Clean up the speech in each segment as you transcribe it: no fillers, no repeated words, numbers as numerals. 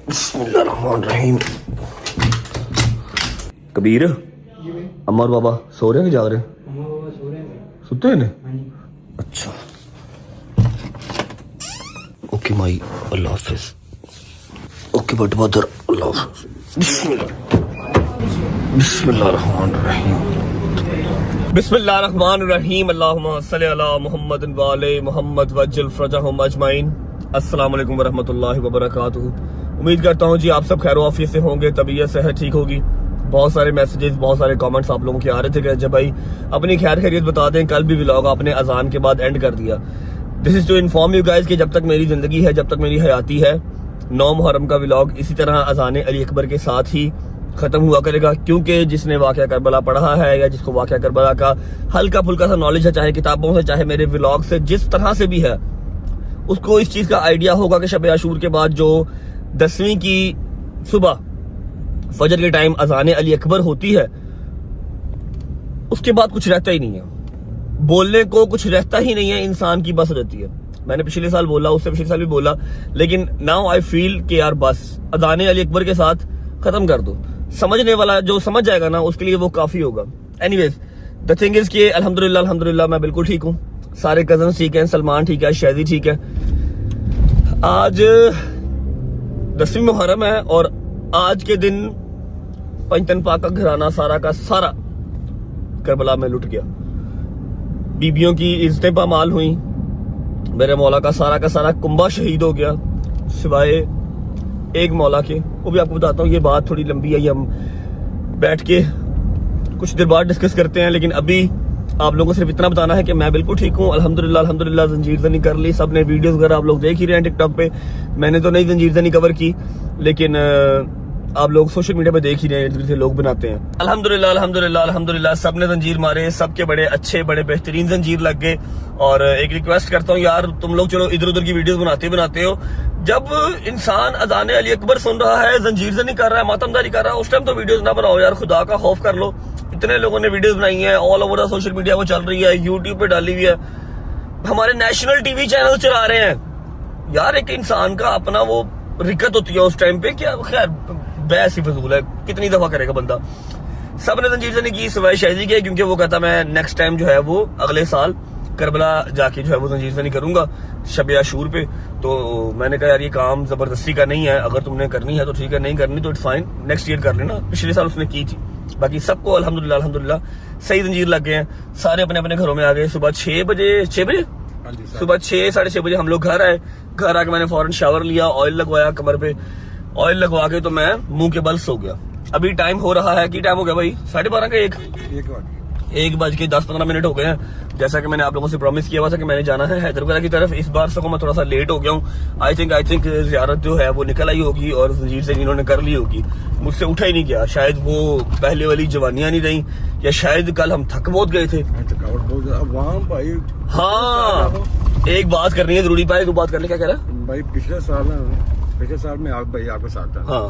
बिस्मिल्लाहिर्रहमानिर्रहीम। कबीर, अम्मा और बाबा सो रहे हैं कि जाग रहे हैं? सुते हैं? अच्छा, ओके माई, अल्लाह हाफिज। ओके बट मदर, अल्लाह हाफिज। बिस्मिल्लाहिर्रहमानिर्रहीम। बिस्मिल्लाहिर्रहमानिर्रहीम। अल्लाहुम्मा सल्लि अला मुहम्मद व आले मुहम्मद वज्जल फरजहुम अजमाइन। अस्सलाम वालेकुम वरहमतुल्लाहि वबरकातुहू। उम्मीद करता हूँ जी आप सब खैर आफियत से होंगे, तबीयत सेहत ठीक होगी। बहुत सारे मैसेजेस, बहुत सारे कमेंट्स आप लोगों के आ रहे थे कि जब भाई अपनी खैर खैरियत बता दें। कल भी व्लॉग आपने अजान के बाद एंड कर दिया। This is to inform you guys कि जब तक मेरी जिंदगी है, जब तक मेरी हयाती है, 9 मुहर्रम का व्लॉग इसी तरह अजान अली अकबर के साथ ही खत्म हुआ करेगा। क्योंकि जिसने वाक़या करबला पढ़ा है या जिसको वाक़या करबला का हल्का फुल्का सा नॉलेज है, चाहे किताबों से चाहे मेरे व्लॉग से, जिस तरह से भी है, उसको इस चीज का आइडिया होगा कि शब आशूर के बाद जो 10वीं की सुबह फजर के टाइम अजान अली अकबर होती है, उसके बाद कुछ रहता ही नहीं है। बोलने को कुछ रहता ही नहीं है, इंसान की बस रहती है। मैंने पिछले साल बोला, उससे पिछले साल भी बोला, लेकिन नाउ आई फील कि यार बस अजान अली अकबर के साथ खत्म कर दो। समझने वाला जो समझ जाएगा ना, उसके लिए वो काफी होगा। एनीवेज, द थिंग इज कि अल्हम्दुलिल्लाह मैं बिल्कुल ठीक हूँ। सारे कजन ठीक हैं, सलमान ठीक है, शहदी ठीक है। आज 10वीं मुहर्रम है और आज के दिन पंचतन पाक का घराना सारा का सारा करबला में लुट गया। बीबियों की इज्जतें पामाल हुई, मेरे मौला का सारा कुंबा शहीद हो गया, सिवाय एक मौला के। वो भी आपको बताता हूँ, ये बात थोड़ी लंबी है, ये हम बैठ के कुछ देर बाद डिस्कस करते हैं। लेकिन अभी आप लोगों को सिर्फ इतना बताना है कि मैं बिल्कुल ठीक हूँ, अल्हम्दुलिल्लाह। जंजीर ज़नी कर ली, सबने वीडियोस वगैरह आप लोग देख ही रहे हैं टिकटॉक पे। मैंने तो नहीं जंजीर ज़नी कवर की, लेकिन आप लोग सोशल मीडिया पे देख ही रहे हैं, इधर से लोग बनाते हैं। अल्हम्दुलिल्लाह सबने जंजीर मारे, सबके बड़े अच्छे बड़े बेहतरीन जंजीर लग गए। और एक रिक्वेस्ट करता हूँ यार, तुम लोग चलो इधर उधर की वीडियोस बनाते हो, जब इंसान अजान अली अकबर सुन रहा है, जंजीर ज़नी कर रहा है, मातमदारी कर रहा है, उस टाइम तो वीडियोस ना बनाओ यार, खुदा का खौफ कर लो। इतने लोगों ने वीडियोस बनाई हैं, all over the social media वो चल रही है, यूट्यूब पे डाली हुई है, हमारे नेशनल टीवी चैनल चला रहे हैं यार। एक इंसान का अपना वो रिकत होती है उस टाइम पे, क्या खैर बहस ही फजूल है, कितनी दफा करेगा बंदा। सब ने जंजीर ज़नी की सिवाय शहजी के, क्योंकि वो कहता मैं नेक्स्ट टाइम जो है वो अगले साल करबला जाके जो है वो जंजीर ज़नी करूंगा शब आशूर पे। तो मैंने कहा यार ये काम जबरदस्ती का नहीं है, अगर तुमने करनी है तो ठीक है, नहीं करनी तो इट्स फाइन, नेक्स्ट ईयर कर लेना। पिछले साल उसने की थी। बाकी सबको अल्हम्दुलिल्लाह सही जंजीर लग गए हैं, सारे अपने अपने घरों में आ गए। सुबह 6 बजे सुबह 6 साढ़े 6 बजे हम लोग घर आए। घर आके मैंने फौरन शावर लिया, ऑयल लगवाया कमर पे, ऑयल लगवा के तो मैं मुंह के बल सो गया। अभी टाइम हो रहा है, की टाइम हो गया भाई 12:30 का 1:10-15 हो गए हैं। जैसा कि मैंने आप लोगों से प्रॉमिस किया हुआ था कि मैंने जाना है हैदराबाद की तरफ। इस बार से मैं थोड़ा सा लेट हो गया हूँ। आई थिंक ज़ियारत जो है वो निकल आई होगी और जंजीर से इन्होंने कर ली होगी, मुझसे उठा ही नहीं गया। शायद वो पहले वाली जवानियां नहीं रही, या शायद कल हम थक बहुत गए थे। हाँ, एक बात करनी है जरूरी पाई, तू बात कर ले। क्या कह रहा है भाई? पिछले साल में आप भाई आपके साथ था। हाँ,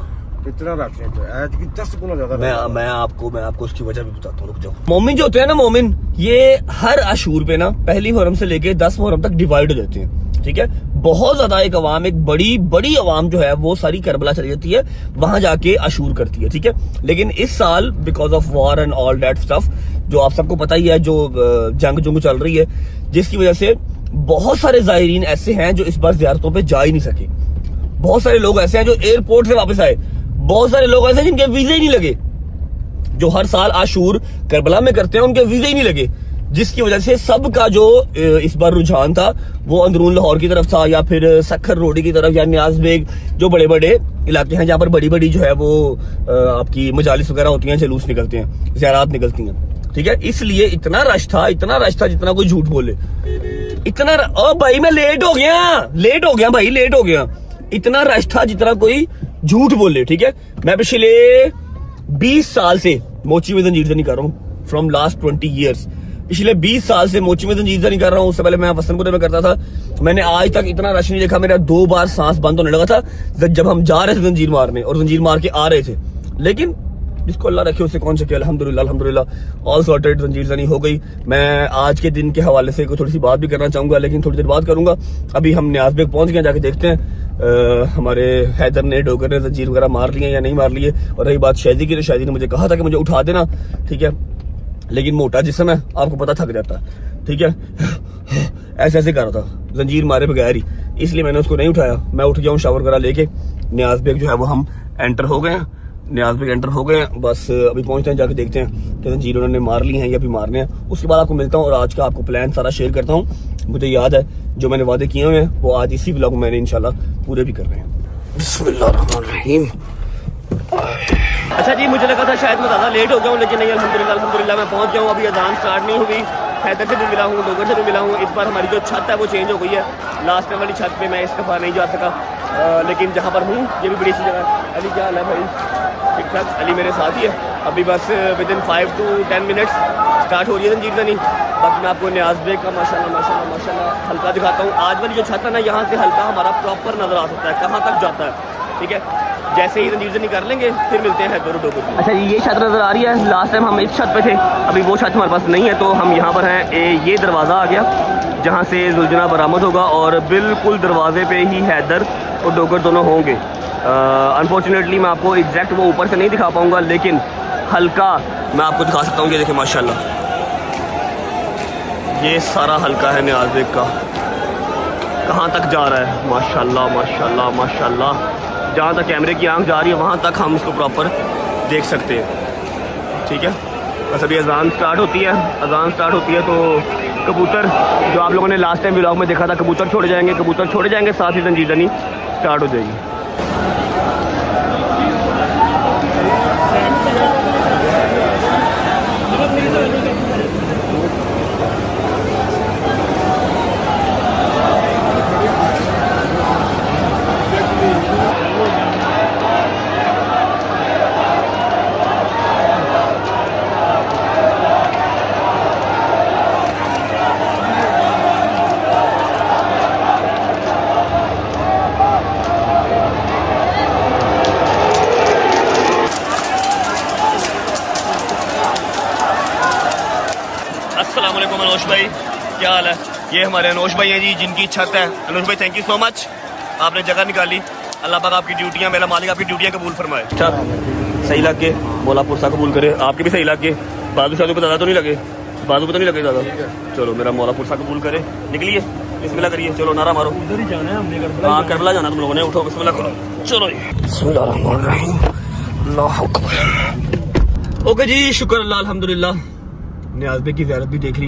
इतना रख रहे थे, आज की 10 गुना ज्यादा। मैं आपको उसकी वजह भी बताता हूँ, रुक जाओ। मोमिन जो होते हैं ना, मोमिन ये हर आशूर पे ना पहली मुहर्रम से लेके 10 मुहर्रम तक डिवाइड हो जाते हैं, ठीक है। बहुत ज्यादा एक अवाम, एक बड़ी अवाम जो है वो सारी करबला चली जाती है, वहां जाके आशूर करती है, ठीक है। लेकिन इस साल because of war and all that stuff, जो आप सबको पता ही है, जो जंग चल रही है, जिसकी वजह से बहुत सारे ज़ायरीन ऐसे हैं जो इस बार ज़ियारतों पे जा ही नहीं सके। बहुत सारे लोग ऐसे हैं जो एयरपोर्ट से वापस आए, बहुत सारे लोग ऐसे हैं जिनके वीजे ही नहीं लगे, जो हर साल आशूर करबला में करते हैं, उनके वीजे ही नहीं लगे, जिसकी वजह से सबका जो इस बार रुझान था वो अंदरून लाहौर की तरफ था, या फिर सखर रोडी की तरफ, या न्याज बेग, जो बड़े बड़े इलाके हैं जहाँ पर बड़ी जो है वो आपकी मजालिस वगैरह होती हैं, जुलूस निकलते हैं, ज़ियारत निकलती हैं, ठीक है। इसलिए इतना रश था जितना कोई झूठ बोले। इतना ओ भाई मैं लेट हो गया भाई, इतना रश था जितना कोई झूठ बोले, ठीक है। मैं पिछले 20 साल से मोची में जंजीर ज़नी कर रहा हूँ, फ्रॉम लास्ट 20 ईयर्स। पिछले 20 साल से मोची में जंजीर ज़नी कर रहा हूँ। उससे पहले मैं वसनपुरे में करता था। मैंने आज तक इतना रश नहीं देखा। मेरा 2 बार सांस बंद होने लगा था जब हम जा रहे थे जंजीर मारने, और जंजीर मार के आ रहे थे। लेकिन जिसको अल्लाह रखे उससे कौन सके। अल्हम्दुलिल्लाह ऑल सॉर्टेड, जंजीर ज़नी हो गई। मैं आज के दिन के हवाले से थोड़ी सी बात भी करना चाहूंगा, लेकिन थोड़ी देर बात करूंगा। अभी हम न्याज बेग पहुंच गए, जाके देखते हैं हमारे हैदर ने, डोगर ने जंजीर वगैरह मार लिए या नहीं मार लिए। और रही बात शादी की, तो शादी ने मुझे कहा था कि मुझे उठा देना, ठीक है, लेकिन मोटा जिस्म है, आपको पता, थक जाता है, ठीक है। ऐसे ऐसे कर रहा था जंजीर मारे बगैर ही, इसलिए मैंने उसको नहीं उठाया। मैं उठ गया हूँ शावर वगैरह लेके। न्याज बेग जो है वो हम एंटर हो गए हैं, न्याज बेग एंटर हो गए हैं। बस अभी पहुंचते हैं, जाके देखते हैं कि जंजीर उन्होंने मार ली हैं या भी मारने हैं। उसके बाद आपको मिलता हूँ और आज का आपको प्लान सारा शेयर करता हूँ। मुझे याद है जो मैंने वादे किए हुए हैं वो आज इसी व्लॉग में मैंने इंशाल्लाह पूरे भी कर रहे हैं। बिस्मिल्लाहिर्रहमानिर्रहीम। अच्छा जी, मुझे लगा था शायद मैं ज़्यादा लेट हो गया हूँ, लेकिन नहीं, अल्हम्दुलिल्लाह मैं पहुँच गया हूँ। अभी अजान स्टार्ट नहीं हुई। हैदर से भी मिला हूँ, डोगर से भी मिला हूँ। इस बार हमारी जो छत है वो चेंज हो गई है। लास्ट टाइम वाली छत पे मैं इस दफ़ा नहीं जा सका, लेकिन जहाँ पर हूँ ये भी बड़ी सी जगह है। अली क्या हाल है भाई? ठीक ठाक। अली मेरे साथ ही है। अभी बस with in 5 to 10 minutes start हो रही है जंजीर जनी। बाकी मैं आपको न्याज बेग का माशाल्लाह हल्का दिखाता हूँ। आज वाली जो छत है ना, यहाँ से हल्का हमारा प्रॉपर नजर आ सकता है कहाँ तक जाता है, ठीक है। जैसे ही जंजीर जनी कर लेंगे फिर मिलते हैं हैदर डोगर। अच्छा जी, ये छत नजर आ रही है। लास्ट टाइम हम इस छत पे थे, अभी वो छत हमारे पास नहीं है, तो हम यहाँ पर हैं। ये दरवाज़ा आ गया जहाँ से जुलजना बरामद होगा, और बिल्कुल दरवाजे पे ही हैदर और डोगर दोनों होंगे। अनफॉर्चुनेटली मैं आपको एग्जैक्ट वो ऊपर से नहीं दिखा पाऊँगा, लेकिन हल्का मैं आपको दिखा सकता हूँ। ये देखिए माशाल्लाह, ये सारा हल्का है न्याज बेग का, कहाँ तक जा रहा है माशाल्लाह माशाल्लाह माशाल्लाह। जहाँ तक कैमरे की आंख जा रही है वहाँ तक हम इसको प्रॉपर देख सकते हैं, ठीक है। बस अभी अजान स्टार्ट होती है तो कबूतर जो आप लोगों ने लास्ट टाइम व्लॉग में देखा था, कबूतर छोड़े जाएंगे, साथ ही जंजीर जनी स्टार्ट हो जाएगी। अस्सलामुअलैकुम अनोश भाई, क्या हाल है? ये हमारे अनोश भाई हैं जी, जिनकी छत है। अनोश भाई थैंक यू सो मच, आपने जगह निकाली। अल्लाह पाक आपकी ड्यूटियाँ, मेरा मालिक आपकी ड्यूटियाँ कबूल फरमाए। अच्छा, सही लग के मौला पुरसा कबूल करे, आपके भी सही लग के। बाजू शादू पे ज़्यादा तो नहीं लगे, बाजू पे तो नहीं लगे ज़्यादा। चलो मेरा मौला पुरसा कबूल करे। निकलिए, बिस्मिल्लाह करिए, चलो नारा मारो। उधर ही जाना है हमने, हाँ करबला जाना तुम लोगों ने। उठो, बिस्मिल्लाह करो, चलो बिस्मिल्लाहिर्रहमानिर्रहीम, अल्लाहु अकबर। ओके जी, शुक्र अल्लाह, अल्हम्दुलिल्लाह। न्याज बेग की ज़ियारत भी देख ली।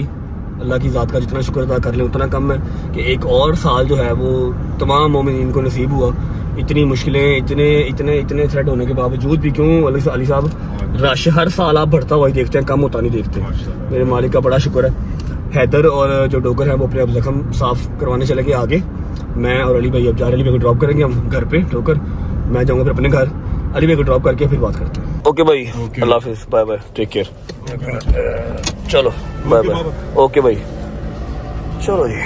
अल्लाह की ज़ात का जितना शुक्र अदा कर ले उतना कम है कि एक और साल जो है वो तमाम मोमिनीन को नसीब हुआ। इतनी मुश्किलें, इतने थ्रेट होने के बावजूद भी, क्यों अली साहब, रश हर साल आप बढ़ता हुआ ही देखते हैं, कम होता नहीं देखते। मेरे मालिक का बड़ा शुक्र है। हैदर और जो डोगर है वो अपने अब जख्म साफ करवाने चले गए आगे। मैं और अली भाई अब जा रहे, अली भाई को ड्रॉप करेंगे हम घर पे, डोगर मैं जाऊँगा फिर अपने घर, अली भाई को ड्रॉप करके फिर बात करते हैं। ओके भाई, अल्लाह हाफिज़, बाय बाय, टेक केयर, चलो बाय बाय। ओके भाई, चलो जी।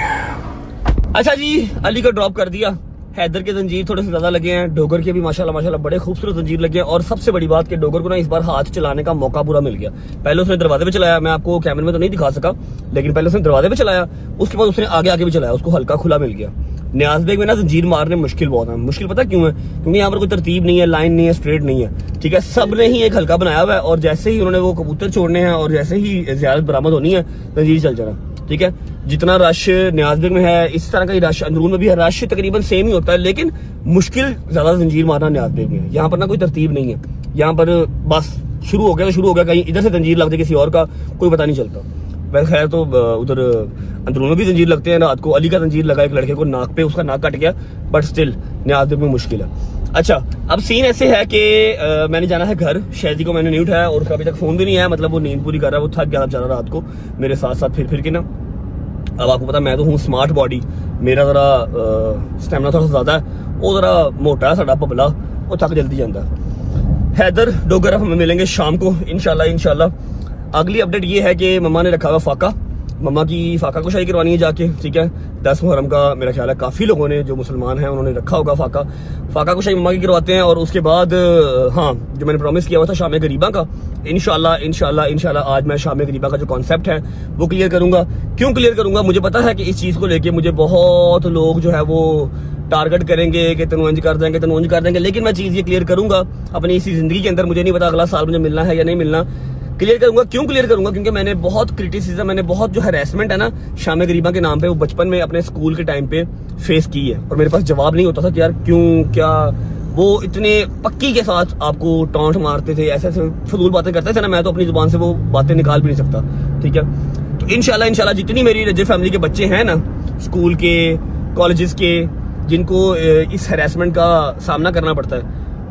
अच्छा जी, अली को ड्रॉप कर दिया। हैदर के जंजीर थोड़े से ज्यादा लगे हैं, डोगर के भी माशाल्लाह बड़े खूबसूरत जंजीर लगे हैं। और सबसे बड़ी बात कि डोगर को ना इस बार हाथ चलाने का मौका पूरा मिल गया। पहले उसने दरवाजे पे चलाया, मैं आपको कैमरे में तो नहीं दिखा सका, लेकिन पहले उसने दरवाजे पे चलाया, उसके बाद उसने आगे भी चलाया, उसको हल्का खुला मिल गया। न्याज बेग में ना जंजीर मारने मुश्किल बहुत है। मुश्किल पता क्यों है? क्योंकि यहाँ पर कोई तरतीब नहीं है, लाइन नहीं है, स्ट्रेट नहीं है, ठीक है। सब ने ही एक हल्का बनाया हुआ है, और जैसे ही उन्होंने वो कबूतर छोड़ने हैं और जैसे ही ज़ियारत बरामद होनी है, जंजीर चल जाना, ठीक है। जितना रश न्याज बेग में है, इस तरह का ही रश अंदरून में भी है। रश तकरीबन सेम ही होता है, लेकिन मुश्किल ज्यादा जंजीर मारना न्याज बेग में है। यहाँ पर ना कोई तरतीब नहीं है, यहाँ पर बस शुरू हो गया तो शुरू हो गया, कहीं इधर से जंजीर लगती किसी और का कोई पता नहीं चलता। वैसे खैर तो उधर अंदरून में भी जंजीर लगते हैं। रात को अली का जंजीर लगा एक लड़के को नाक पे, उसका नाक कट गया, बट स्टिल न्याज बेग में मुश्किल है। अच्छा, अब सीन ऐसे है कि मैंने जाना है घर। शहजी को मैंने नहीं उठाया और उसका अभी तक फोन भी नहीं आया, मतलब वो नींद पूरी कर रहा है, वो थक गया बेचारा रात को मेरे साथ साथ फिर के ना। अब आपको पता मैं तो हूँ स्मार्ट बॉडी, मेरा जरा स्टेमिना थोड़ा ज्यादा है, वो जरा मोटा है साडा पबला, वो थक जल्दी जाता है। हैदर डोगर हमें मिलेंगे शाम को इंशाल्लाह। अगली अपडेट ये है कि मम्मा ने रखा हुआ फाका, मम्मा की फाका कुशाई करवानी है जाके, ठीक है। 10 मुहर्रम का मेरा ख्याल है काफ़ी लोगों ने जो मुसलमान हैं उन्होंने रखा होगा फाका कुशाई मम्मा की करवाते हैं। और उसके बाद हाँ, जो मैंने प्रॉमिस किया हुआ था शाम गरीबा का, इंशाल्लाह आज मैं शाम गरीबा का जो कॉन्सेप्ट है वो क्लियर करूंगा। क्यों क्लियर करूंगा? मुझे पता है कि इस चीज़ को लेके मुझे बहुत लोग जो है वो टारगेट करेंगे कि तनु इंज कर देंगे, लेकिन मैं चीज़ ये क्लियर करूंगा अपनी इसी ज़िंदगी के अंदर। मुझे नहीं पता अगला साल मुझे मिलना है या नहीं मिलना, क्लियर करूंगा। क्यों क्लियर करूंगा? क्योंकि मैंने बहुत क्रिटिसिज्म, मैंने बहुत जो हैरेसमेंट है ना शाम गरीबा के नाम पे, वो बचपन में अपने स्कूल के टाइम पे फेस की है। और मेरे पास जवाब नहीं होता था कि यार क्यों, क्या वो इतने पक्की के साथ आपको टॉन्ट मारते थे, ऐसे ऐसे फजूल बातें करते थे ना, मैं तो अपनी जुबान से वो बातें निकाल भी नहीं सकता, ठीक है। तो इंशाल्लाह जितनी मेरी रजब फैमिली के बच्चे हैं ना, स्कूल के, कॉलेजेस के, जिनको इस हैरेसमेंट का सामना करना पड़ता है,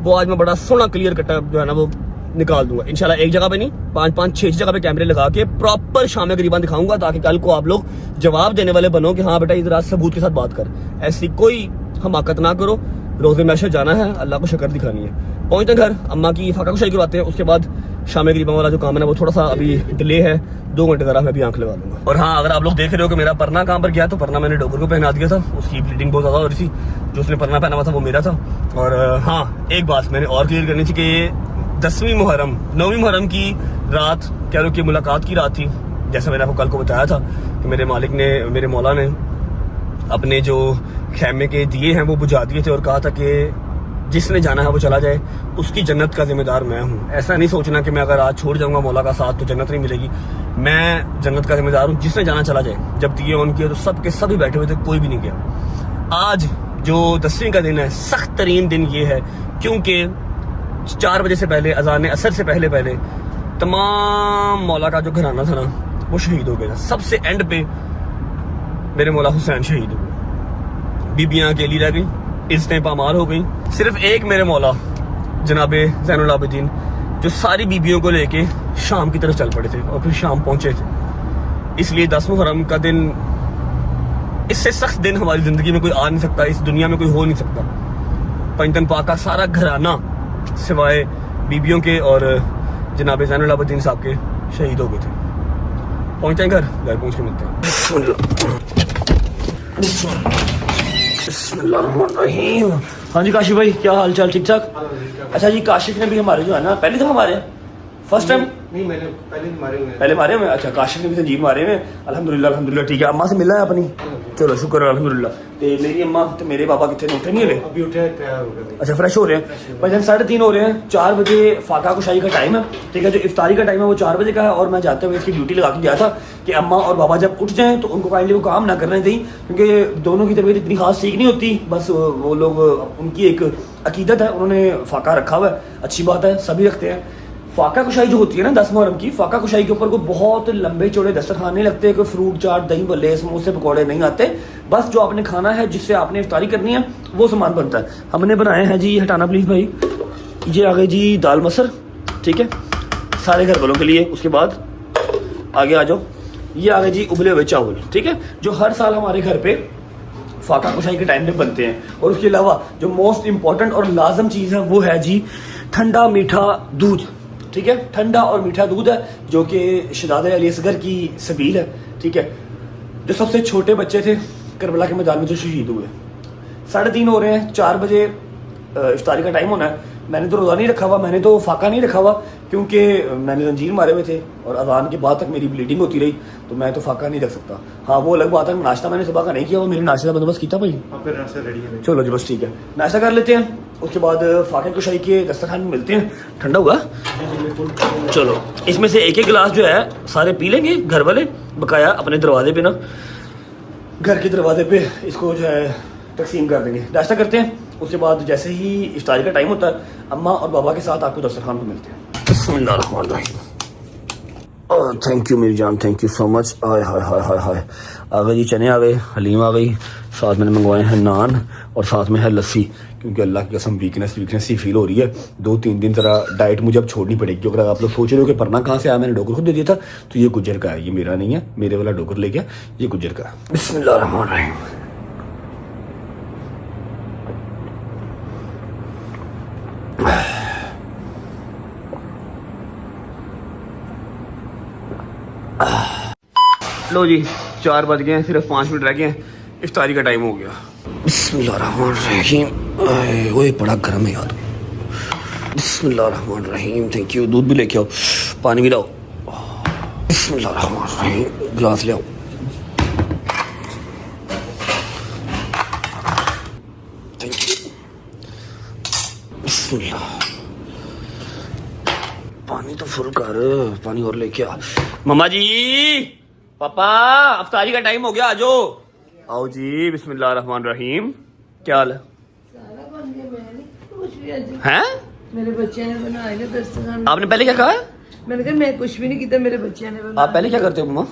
वो आज मैं बड़ा सोना क्लियर कटा जो है ना वो निकाल दूंगा इंशाल्लाह। एक जगह पे नहीं, 5-6 जगह पे कैमरे लगा के प्रॉपर शाम गरीबा दिखाऊंगा, ताकि कल को आप लोग जवाब देने वाले बनो कि हाँ बेटा इधर आज सबूत के साथ बात कर। ऐसी कोई हमाकत ना करो। रोजे मैशर जाना है, अल्लाह को शक्र दिखानी है। पहुंचते घर, अम्मा की फाका कुशाई करवाते हैं, उसके बाद शाम गरीबा वाला जो काम है ना वो थोड़ा सा अभी डिले है, 2 घंटे जरा मैं भी आंख लगा दूंगा। और हाँ, अगर आप लोग देख रहे हो कि मेरा परना कहाँ पर गया, तो परना मैंने डॉक्टर को पहना दिया था, उसकी ब्लीडिंग बहुत ज्यादा हो रही थी। जो उसने परना पहना हुआ था वो मेरा था। और हाँ, एक बात मैंने और क्लियर करनी थी कि 9वीं मुहर्रम की रात कह लो कि मुलाकात की रात थी। जैसा मैंने आपको कल को बताया था कि मेरे मालिक ने, मेरे मौला ने अपने जो खैमे के दिए हैं वो बुझा दिए थे और कहा था कि जिसने जाना है वो चला जाए, उसकी जन्नत का जिम्मेदार मैं हूँ। ऐसा नहीं सोचना कि मैं अगर आज छोड़ जाऊंगा मौला का साथ तो जन्नत नहीं मिलेगी। मैं जन्नत का जिम्मेदार हूँ, जिसने जाना चला जाए। जब दिए ऑन किए तो सब के सभी बैठे हुए थे, कोई भी नहीं गया। आज जो 10वीं का दिन है, सख्त तरीन दिन ये है क्योंकि 4 बजे से पहले, अजान असर से पहले तमाम मौला का जो घराना था ना वो शहीद हो गया। सबसे एंड पे मेरे मौला हुसैन शहीद हो गए, बीबियां अकेली रह गई, इज्जतें पामार हो गई। सिर्फ एक मेरे मौला जनाबे ज़ैनुल आबिदीन जो सारी बीबियों को लेके शाम की तरफ चल पड़े थे और फिर शाम पहुंचे थे। इसलिए 10 मुहर्रम का दिन, इससे सख्त दिन हमारी जिंदगी में कोई आ नहीं सकता, इस दुनिया में कोई हो नहीं सकता। पंजतन पाक का सारा घराना सिवाय बीबियों के और जनाब ज़ैनुल आबिदीन साहब के शहीद हो गए थे। पहुंचते हैं घर पहुंच के मिलते हैं। बिस्मिल्लाहिर्रहमानिर्रहीम। हाँ जी काशिफ भाई, क्या हाल चाल? ठीक ठाक। अच्छा जी, काशिफ ने भी हमारे जो है ना पहले तो हमारे फर्स्ट टाइम नहीं, मैंने पहले मारे हुए। अच्छा, काशिफ ने भी संजीव मारे हुए। अल्हम्दुलिल्लाह ठीक है। अम्मा से मिला है अपनी? चलो शुक्र है अल्हम्दुलिल्लाह। ते मेरी अम्मा ते मेरे पापा कितने ने? उठे नहीं हले? अभी उठे, तैयार हो गए। अच्छा, फ्रेश हो रहे हैं भाई। 3:30 हो रहे हैं। 4 बजे फाका कुशाई का टाइम है, ठीक है। जो इफ्तारी का टाइम है वो 4 बजे का है। और मैं जाते हुए इसकी ड्यूटी लगा के गया था कि अम्मा और बाबा जब उठ जाएं तो उनको काइंडली वो काम ना करने दें, क्योंकि दोनों की तबीयत इतनी खास ठीक नहीं होती। बस वो लोग, उनकी एक अकीदत है, उन्होंने फाका रखा हुआ है, अच्छी बात है, सभी रखते हैं। फाका कुशाई जो होती है ना 10 मुहर्रम की, फाका कुशाई के ऊपर कोई बहुत लंबे चौड़े दस्तरखान नहीं लगते, कोई फ्रूट चाट, दही भल्ले, समोसे, पकौड़े नहीं आते। बस जो आपने खाना है, जिससे आपने इफ्तारी करनी है, वो सामान बनता है। हमने बनाए हैं जी, हटाना प्लीज भाई, ये आ गए जी दाल मसर, ठीक है, सारे घर वालों के लिए। उसके बाद आगे आ जाओ, ये आ गए जी उबले हुए चावल, ठीक है, जो हर साल हमारे घर पे फाका कुशाई के टाइम पे बनते हैं। और उसके अलावा जो मोस्ट इंपॉर्टेंट और लाजम चीज़ है वो है जी ठंडा मीठा दूध, ठीक है। ठंडा और मीठा दूध है जो कि शहजादे अली असगर की सबील है, ठीक है। जो सबसे छोटे बच्चे थे करबला के मैदान में जो शहीद हुए। 3:30 हो रहे हैं, 4 बजे इफ्तारी का टाइम होना है। मैंने तो रोज़ा नहीं रखा हुआ, मैंने तो फाका नहीं रखा हुआ, क्योंकि मैंने जंजीर मारे हुए थे और अजान के बाद तक मेरी ब्लीडिंग होती रही, तो मैं तो फाका नहीं रख सकता। हाँ, वो अलग बात है, नाश्ता मैंने सुबह का नहीं किया, वो मेरे नाश्ते का बंदोबस्त किया भाई। चलो जी, बस ठीक है, नाश्ता कर लेते हैं। उसके बाद फाके कुशाई के दस्तरखान में मिलते हैं। ठंडा हुआ, चलो इसमें से एक गिलास जो है सारे पी लेंगे घर वाले, बकाया अपने दरवाजे पे ना, घर के दरवाजे पे इसको जो है तकसीम कर देंगे। नाश्ता करते हैं, उसके बाद जैसे ही इफ्तारी का टाइम होता है अम्मा और बाबा के साथ आपको दस्तरखान पे मिलते हैं। थैंक यू मेरी जान, थैंक यू सो मच। हाय हाय हाय हाय हाय, आ गए जी चने, आ गए हलीम, आ गई, साथ मैंने मंगवाए हैं नान और साथ में है लस्सी, क्योंकि अल्लाह की कसम वीकनेस ही फील हो रही है। 2-3 दिन जरा डाइट मुझे अब छोड़नी पड़ेगी। अगर आप लोग सोच रहे हो कि परना कहाँ से आया, मैंने डोगर को दे दिया था, तो ये गुज्जर का है, ये मेरा नहीं है, मेरे वाला डोगर ले गया, ये गुज्जर का है। बिस्मिल्लाहिर्रहमानिर्रहीम। लो जी 4 बज गए हैं, सिर्फ 5 मिनट रह गए हैं, इफ्तारी का टाइम हो गया। बिस्मिल्लाहिर्रहमानिर्रहीम। ओए बड़ा गर्म है यार। बिस्मिल्लाहिर्रहमानिर्रहीम। Thank you. दूध भी लेके आओ, पानी भी लाओ। बिस्मिल्लाहिर्रहमानिर्रहीम। गिलास ले आओ। Thank you. बिस्मिल्लाह। पानी तो फुल कर, पानी और लेके आ। मम्मा जी, पापा, इफ्तारी का टाइम हो गया, आ जाओ। आओ जी। बिस्मिल्लाहिर्रहमानिर्रहीम। क्या हाल है? सारा बन गया, मैं नहीं कुछ भी आज हैं? मेरे बच्चे ने बनाया ना दस्तरखान। आपने पहले क्या कहा? मैंने कहा मैं कुछ भी नहीं किया, मेरे बच्चे ने बनाया। आप पहले क्या करते हो मम्मा?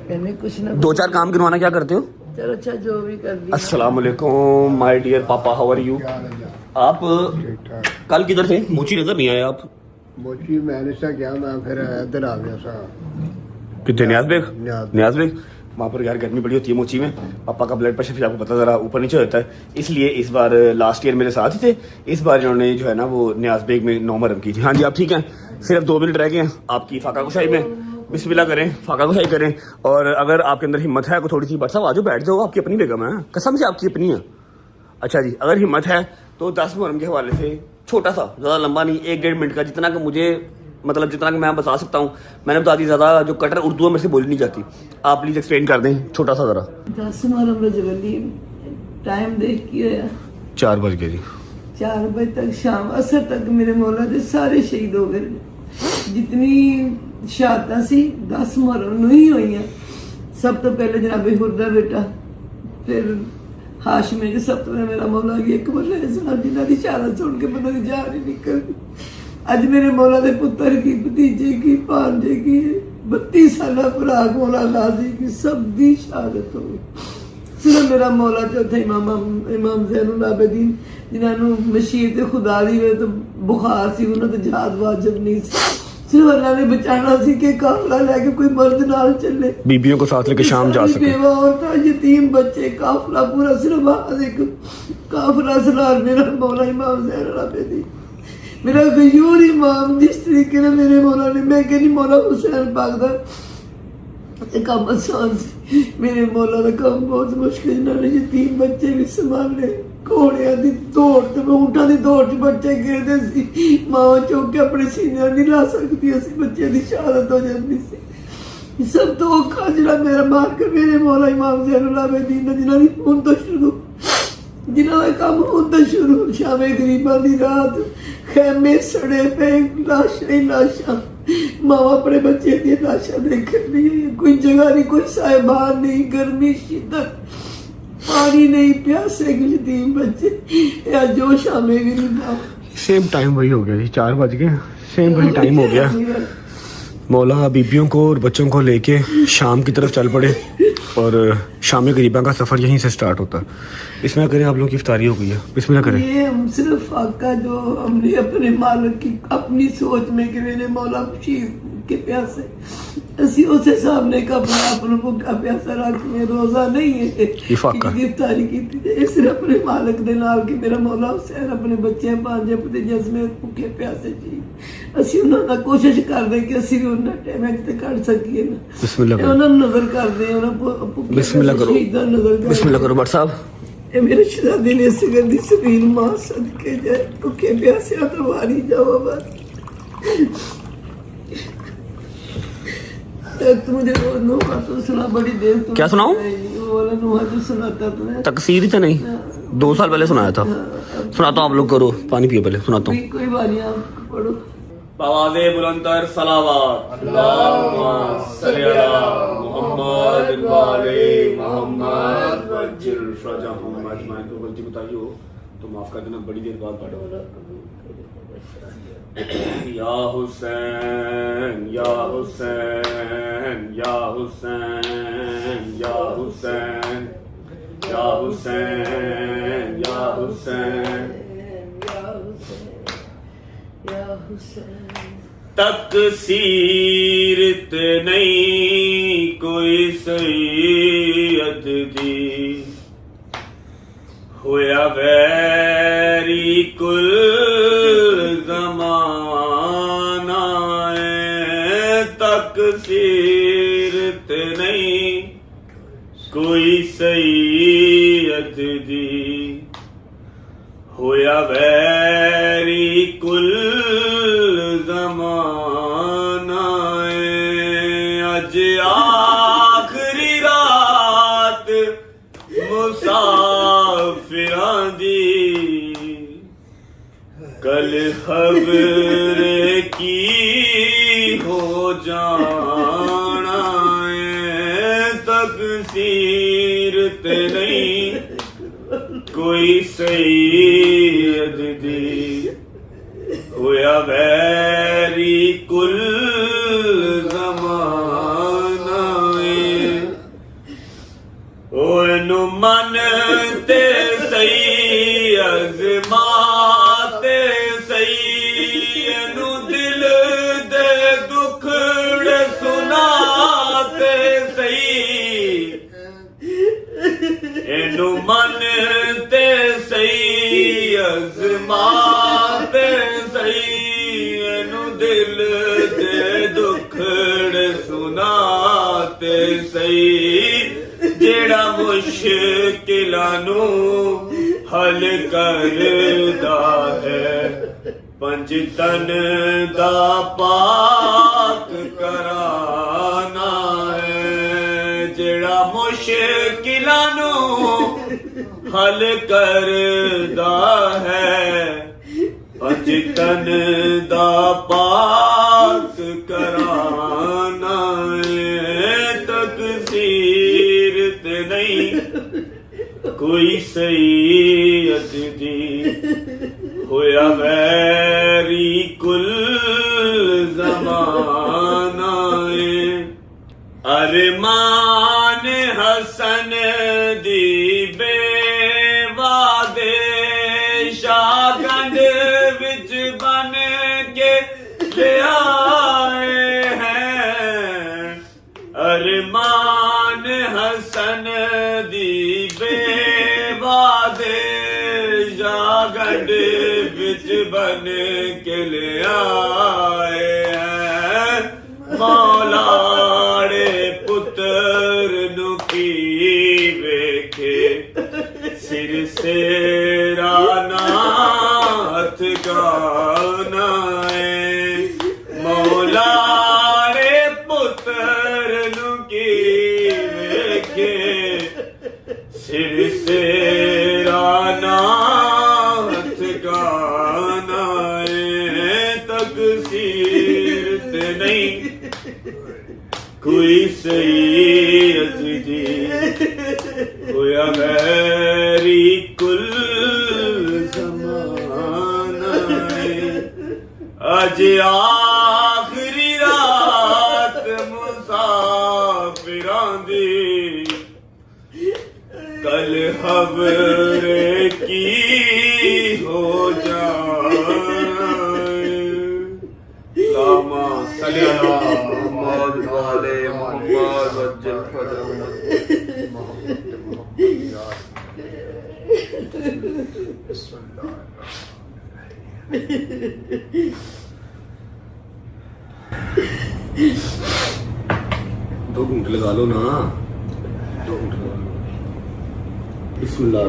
मैंने कुछ ना 2-4 काम गिनवाना, क्या करते हो? चलो अच्छा जो भी कर दिया। अस्सलाम वालेकुम माय डियर पापा, हाउ आर यू? आप कल किधर थे? मोची नजर नहीं आए आप। मोची मैंने सा क्या, मैं फिर इधर आ गया सा। कितने? न्याज बेग? न्याज। न्याज बेग वहाँ पर यार गर्मी बड़ी होती है मोची में। पापा का ब्लड प्रेशर फिर आपको पता ज़रा ऊपर नीचे होता है, इसलिए इस बार लास्ट ईयर मेरे साथ ही थे, इस बार इन्होंने जो है ना वो न्याज बेग में 9 मरहम की थी। हाँ जी आप ठीक हैं? सिर्फ 2 मिनट रह गए हैं आपकी फाका कुशाई में। बिस्मिल्लाह करें, फाका कुशाई करें, और अगर आपके अंदर हिम्मत है को थोड़ी सी, बट साहब आज बैठ जाओ, आपकी अपनी बेगम है, कसम से आपकी अपनी है। अच्छा जी, अगर हिम्मत है तो 10 मुहर्रम के हवाले से छोटा सा, ज़्यादा लंबा नहीं, 1-1.5 मिनट का, जितना कि मुझे मतलब जितना कि मैं बता सकता हूँ मैंने बता दी। ज़्यादा जो कटर उर्दू में से बोली नहीं जाती, आप प्लीज़ एक्सप्लेन कर दें छोटा सा ज़रा। 10 मुहर्रम रजवली टाइम देख के आया 4 बज गए जी। 4 बजे तक शाम असर तक मेरे मौला दे सारे शहीद हो गए। जितनी शहादतां सी 10 मुहर्रम ਨੂੰ ही हुई। सब तो पहले जनाबे हुरदा बेटा, फिर हाशमे के, सब तो मेरा मौला भी एक बोले जिन्हों की शहादत सुन के पता नहीं जान ही निकल। अज मेरे मौला के पुत्र की, भतीजे की, भांजे की, 32 साल भरा मौला गाजी की, सब की शहादत हो गई। सिर्फ मेरा मौला चौथा इमाम ज़ैनुल आबिदीन, जिन्होंने मशीयत खुदा दी वे तो बुखार सी, उन्होंने तो जहाद वाजिब नहीं सी, सिर्फ अल्लाह ने बचाना सी कि काफिला लेके कोई मर्द नाल चले, बीबियों को साथ लेके शाम जा सके। बेवा औरतां, यतीम बच्चे, काफिला पूरा, सिर्फ आज एक काफिला सलार मेरा मौला इमाम ज़ैनुल आबिदीन, मेरा गयूर इमाम। जिस तरीके ने मेरे मौला ने, मैं कहनी मौला हुसैन पाक दा काम आसान सी, मेरे मौला का काम बहुत मुश्किल। इन्होंने यतीम बच्चे भी संभाले, घोड़ियां दी दौड़ ते ऊंटां दी दौड़ च बच्चे गिरदे सी, मां चुक के अपने सीने नहीं ला सकती सी, बच्चे दी शहादत हो जाती सी। सब तो औखा जिहड़ा मेरा मार के मेरे मौला इमाम ज़ैनुल आबिदीन ने, जिन्हां दी हुण तो शुरू, जिन्हां दा काम हुण तो शुरू, शामे गरीबां दी रात, खेमे सड़े पे, लाशां ही लाशां, मावा अपने बच्चे दी लाशां देखन नहीं, कोई जगह नहीं, कोई साहिबान नहीं, गर्मी शिद्दत, पानी नहीं, प्यासे यतीम बच्चे, जो शामे गरीबां। सेम टाइम वही हो गया जी, 4 बज गए, सेम वही टाइम हो गया। मौला बीबियों को और बच्चों को लेके शाम की तरफ चल पड़े, और शाम गरीबा का सफ़र यहीं से स्टार्ट होता है। इसमें करें, आप लोगों की इफ्तारी हो गई है, बिस्मिल्लाह करें। ये हम सिर्फ फाका जो हमने अपने मालिक की अपनी सोच में कि मेरे मौला शहीद के प्यासे, असी उस हिसाब ने अपना अपना भुखा प्यासा रख के रोजा नहीं है इफ्तारी की थी, सिर्फ अपने मालिक दे नाल कि मेरा मौला हुसैन अपने बच्चे भांजे भतीजे समेत भुखे प्यासे जी, ਅਸੀਂ ਉਹਨਾਂ ਦਾ ਕੋਸ਼ਿਸ਼ ਕਰਦੇ ਕਿ ਅਸੀਂ ਵੀ ਉਹਨਾਂ ਟਾਈਮ ਤੇ ਕੱਢ ਸਕੀਏ ਨਾ। ਬਿਸਮਿਲ੍ਲਾ ਕਰੋ, ਉਹਨਾਂ ਨੂੰ ਨਜ਼ਰ ਕਰਦੇ ਉਹਨਾਂ ਬਿਸਮਿਲ੍ਲਾ ਕਰੋ, ਬਿਸਮਿਲ੍ਲਾ ਕਰੋ ਬਟ ਸਾਹਿਬ। ਇਹ ਮੇਰੇ ਸ਼ਹਿਜ਼ਾਦੇ ਨੇ ਸਿਗਰ ਦੀ ਸਬੀਲ ਮਾਂ ਸਦਕੇ ਜਾਏ, ਭੁੱਖੇ ਪਿਆਸਿਆਂ ਤੋਂ ਵਾਰੀ ਜਾਓ ਬਸ। तू मुझे नुहा तो सुना, बड़ी देर तो क्या सुनाऊं? वाला नुहा तो सुनाता तुम्हें, तकसीर ही तो नहीं, 2 साल पहले सुनाया था। सुनाता हूँ, आप लोग करो, पानी पियो पहले, सुनाता हूँ। कोई बात नहीं, आप पढ़ो। आवाज़े बुलंदर सलावत, अल्लाहुम्मा सल्ली अला मुहम्मद व आले मुहम्मद वज्जिल फरजहुम अजमाइन। तो गलती बताई हो तो माफ कर देना, बड़ी देर बाद पढ़ो। या हुसैन या हुसैन या हुसैन या हुसैन या हुसैन या हुसैन या हुसैन। तकसीर नहीं कोई सैयद दी, होया वैरी कुल जमाना, तकसीर नहीं सैयद दी होया वैरी कुल ज़माना अज आखरी रात मुसाफिरां दी कल खबर की हो जाना तकसीर ते नहीं कोई सैयद दी होया वैरी कुल ज़माना ओनू मन ते सही अज़माते सही एनू दिल दे दुखड़े सुनाते सही एनू मन ते सही अज़माते सही एनू दिल दे दुखड़े सुनाते सही जेड़ा मुश्किलां नू हल करदा है पंज तन दा पाक कराना है जेड़ा मुश्किलां नू हल करदा है पंज तन दा पाक कराना है तकसीर ते नहीं कोई सैयद दी होया वैरी कुल ज़माना अरमान हसन दी बेवादे शागंड विच बन के ले आए हैं अरमान हसन दी बेवादे शागंड विच बन के ले आए हैं मौलाड़े पुत्र नु की वेखे सिर से रानाथ गाना मौलाड़े पुत्र नु की वेखे सिर से रानाथ गाना तकसीर ते नहीं कोई सैयद दी होया वैरी कुल ज़माना अज आखरी रात मुसाफिरां दी कल खबर की हो जाना लामा सल्ली अला मुहम्मद वाले मोहम्मद वज्जल दो घंटे लगा लो ना 2 घंटे लगा लो बिस्मिल्लाह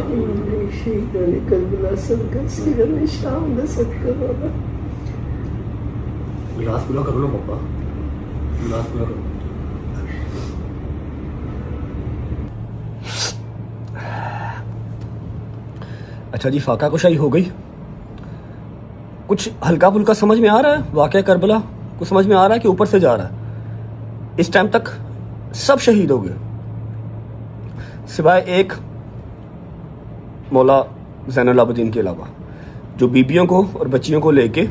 शहीदाने करबला सदका सीरत में शाम दा सदका बाबा गिलास पूरा कर लो पापा गिलास पूरा करो अच्छा जी फाका कुशाई हो गई कुछ हल्का फुल्का समझ में आ रहा है वाकया करबला कुछ समझ में आ रहा है कि ऊपर से जा रहा है इस टाइम तक सब शहीद हो गए सिवाय एक मौला ज़ैनुल आबिदीन के अलावा जो बीबियों को और बच्चियों को लेके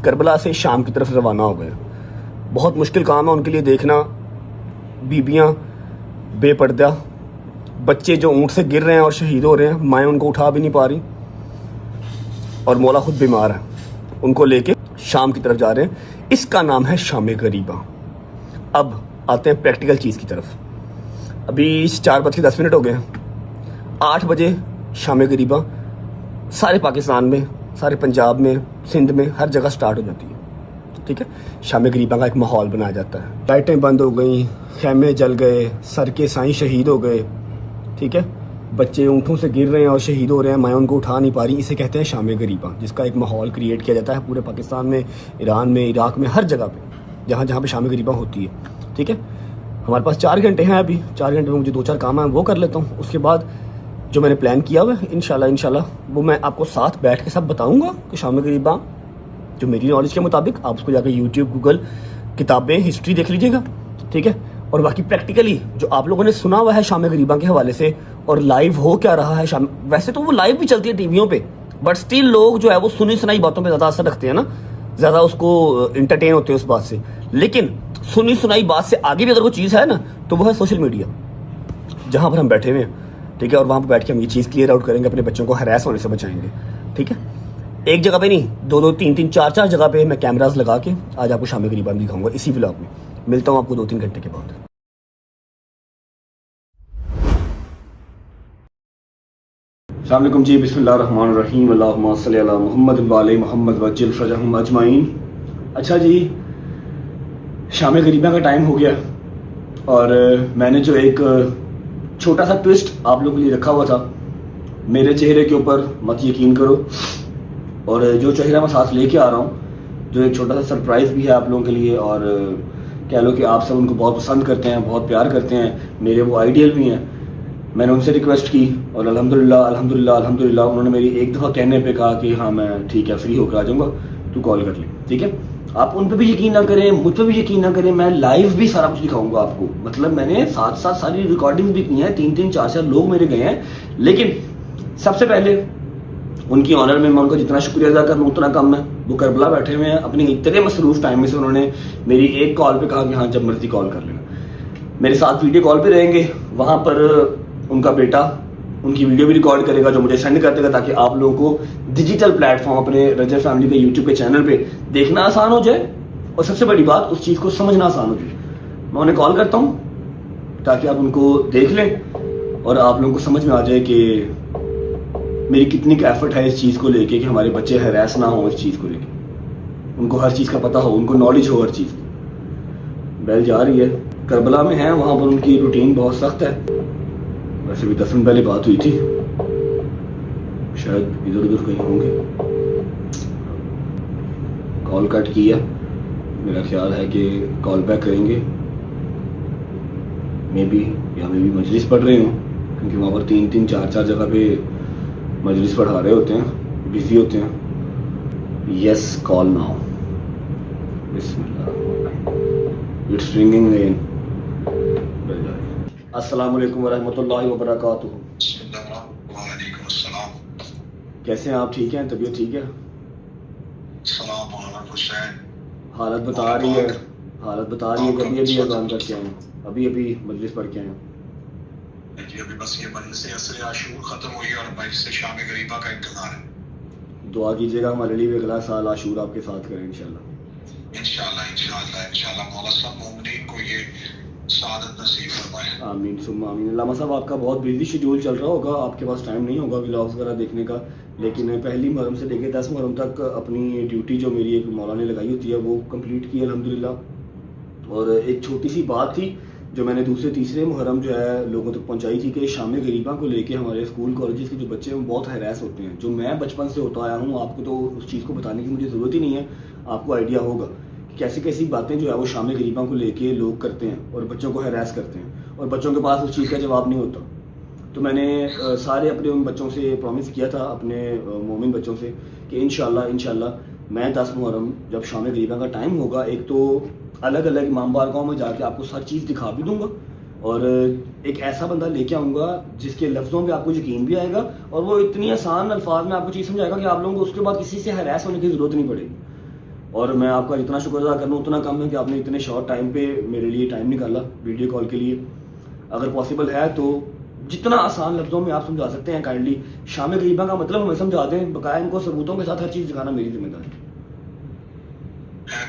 करबला से शाम की तरफ रवाना हो गए बहुत मुश्किल काम है उनके लिए देखना बीबियां बेपर्दा बच्चे जो ऊंट से गिर रहे हैं और शहीद हो रहे हैं माएँ उनको उठा भी नहीं पा रही और मौला खुद बीमार है उनको लेके शाम की तरफ जा रहे हैं इसका नाम है शाम गरीबा अब आते हैं प्रैक्टिकल चीज़ की तरफ अभी 4:10 हो गए हैं 8 बजे शाम गरीबा सारे पाकिस्तान में सारे पंजाब में सिंध में हर जगह स्टार्ट हो जाती है ठीक है शाम गरीबा का एक माहौल बनाया जाता है लाइटें बंद हो गई खैमे जल गए सर के साईं शहीद हो गए ठीक है, बच्चे ऊँटों से गिर रहे हैं और शहीद हो रहे हैं, मैं उनको उठा नहीं पा रही। इसे कहते हैं शाम गरीबा, जिसका एक माहौल क्रिएट किया जाता है पूरे पाकिस्तान में, ईरान में, इराक में, हर जगह पे जहाँ जहाँ पे शाम गरीबा होती है। ठीक है, हमारे पास 4 घंटे हैं अभी, 4 घंटे में मुझे 2-4 काम है वो कर लेता हूँ। उसके बाद जो मैंने प्लान किया हुआ है इंशाल्लाह वो मैं आपको साथ बैठ के सब बताऊँगा कि शाम गरीबा जो मेरी नॉलेज के मुताबिक, आप उसको जाकर यूट्यूब, गूगल, किताबें, हिस्ट्री देख लीजिएगा। ठीक है, और बाकी प्रैक्टिकली जो आप लोगों ने सुना हुआ है शाम गरीबा के हवाले से, और लाइव हो क्या रहा है शाम, वैसे तो वो लाइव भी चलती है टीवियों पे, बट स्टिल लोग जो है वो सुनी सुनाई बातों पे ज़्यादा असर रखते हैं ना, ज़्यादा उसको इंटरटेन होते हैं उस बात से। लेकिन सुनी सुनाई बात से आगे भी अगर कोई चीज़ है ना, तो वो है सोशल मीडिया, जहाँ पर हम बैठे हुए हैं। ठीक है, और वहाँ पर बैठ के हम ये चीज़ क्लियर आउट करेंगे, अपने बच्चों को हरास होने से बचाएंगे। ठीक है, एक जगह पे नहीं, 2-2, 3-3, 4-4 जगह पे मैं कैमराज लगा के आज आपको शाम गरीबा दिखाऊंगा इसी व्लॉग में। मिलता हूँ आपको 2-3 घंटे के बाद। अस्सलाम वालेकुम जी, बिस्मिल्लाहिर्रहमानिर्रहीम, अल्लाहुम्मा सल्ली अला मुहम्मद व आले मुहम्मद वज्जिल फरजहुम अजमाइन। अच्छा जी, शाम गरीबा का टाइम हो गया और मैंने जो एक छोटा सा ट्विस्ट आप लोगों के लिए रखा हुआ था, मेरे चेहरे के ऊपर मत यकीन करो, और जो चेहरा मैं साथ लेके आ रहा हूँ, जो एक छोटा सा सरप्राइज़ भी है आप लोगों के लिए, और कह लो कि आप सब उनको बहुत पसंद करते हैं, बहुत प्यार करते हैं, मेरे वो आइडियल भी हैं। मैंने उनसे रिक्वेस्ट की और अल्हम्दुलिल्लाह उन्होंने मेरी एक दफ़ा कहने पे कहा कि हाँ मैं ठीक है, फ्री होकर आ जाऊँगा, तू कॉल कर ले। ठीक है, आप उन पर भी यकीन ना करें, मुझ पर भी यकीन ना करें, मैं लाइव भी सारा कुछ दिखाऊंगा आपको। मतलब मैंने साथ साथ सारी रिकॉर्डिंग भी की हैं, 3-3, 4-4 लोग मेरे गए हैं। लेकिन सबसे पहले उनकी ऑनर में मैं उनका जितना शुक्रिया अदा करूँ उतना कम है। वो करबला बैठे हुए हैं, अपनी इतने मसरूफ टाइम में से उन्होंने मेरी एक कॉल पे कहा कि हाँ जब मर्जी कॉल कर लेना। मेरे साथ वीडियो कॉल पे रहेंगे, वहाँ पर उनका बेटा उनकी वीडियो भी रिकॉर्ड करेगा जो मुझे सेंड कर देगा, ताकि आप लोगों को डिजिटल प्लेटफॉर्म अपने रजब फैमिली के यूट्यूब के चैनल पे देखना आसान हो जाए, और सबसे बड़ी बात उस चीज़ को समझना आसान हो जाए। मैं उन्हें कॉल करता हूँ ताकि आप उनको देख लें और आप लोगों को समझ में आ जाए कि मेरी कितनी एफर्ट है इस चीज़ को लेके कि हमारे बच्चे हैरास ना हो इस चीज़ को लेके, उनको हर चीज़ का पता हो, उनको नॉलेज हो हर चीज़ की। बैल जा रही है, करबला में है, वहाँ पर उनकी रूटीन बहुत सख्त है। वैसे भी 10 मिनट पहले बात हुई थी, शायद इधर उधर कहीं होंगे। कॉल कट किया, मेरा ख्याल है कि कॉल बैक करेंगे, मे बी मजलिस पढ़ रहे हूँ, क्योंकि वहाँ पर 3-3, 4-4 जगह पे मजलिस पढ़ा रहे होते हैं, बिजी होते हैं। Yes, call now, Bismillah, it's ringing again. अस्सलाम वालेकुम वरहमतुल्लाहि वबरकातुहू। वालेकुम अस्सलाम। कैसे हैं आप? ठीक हैं? तबीयत ठीक है? सलाम हुसैन। हालत बता रही है कि अभी अजान करके आए, अभी मजलिस पढ़ के आए। जी अभी बस ये मजलिस असर आशूर खत्म हुई और मजलिस शाम गरीबा का इंतजार है। दुआ कीजिएगा हमारे लिए भी अगला साल आशूर आपके साथ करें इंशाल्लाह। इंशाल्लाह मौला सब मोमिनीन को ये सादत नसीब फरमाए। आमीन सुम्मा आमीन। अल्लामा साहब, आपका बहुत बिजी शेड्यूल चल रहा होगा, आपके पास टाइम नहीं होगा व्लॉग्स वगैरह देखने का, लेकिन पहली मुहर्रम से लेकर 10 मुहर्रम तक अपनी ड्यूटी जो मेरी एक मौला ने लगाई होती है वो कंप्लीट की अल्हम्दुलिल्लाह। और एक छोटी सी बात थी जो मैंने दूसरे तीसरे मुहर्रम जो है लोगों तक पहुंचाई थी कि शाम गरीबा को लेके हमारे स्कूल कॉलेजेस के जो बच्चे हैं वो बहुत हैरास होते हैं। जो मैं बचपन से होता आया हूँ, आपको तो उस चीज़ को बताने की मुझे ज़रूरत ही नहीं है, आपको आइडिया होगा कि कैसी कैसी बातें जो है वो शाम गरीबा को लेके लोग करते हैं और बच्चों को हैरास करते हैं, और बच्चों के पास उस चीज़ का जवाब नहीं होता। तो मैंने सारे अपने उन बच्चों से प्रॉमिस किया था, अपने मोमिन बच्चों से, कि इंशाल्लाह मैं 10 मुहर्रम जब शाम गरीबा का टाइम होगा, एक तो अलग अलग इमाम बारगाहों में जाके आपको हर चीज़ दिखा भी दूंगा, और एक ऐसा बंदा लेके आऊँगा जिसके लफ्ज़ों पे आपको यकीन भी आएगा, और वो इतनी आसान अल्फाज में आपको चीज़ समझाएगा कि आप लोगों को उसके बाद किसी से हैरास होने की ज़रूरत नहीं पड़ेगी। और मैं आपका जितना शुक्र अदा करूँ उतना कम है कि आपने इतने शॉर्ट टाइम पे मेरे लिए टाइम निकाला वीडियो कॉल के लिए। अगर पॉसिबल है तो जितना आसान लफ्ज़ों में आप समझा सकते हैं काइंडली शाम गरीबा का मतलब हमें समझा दें, बकाया इनको सबूतों के साथ हर चीज़ दिखाना मेरी जिम्मेदारी है।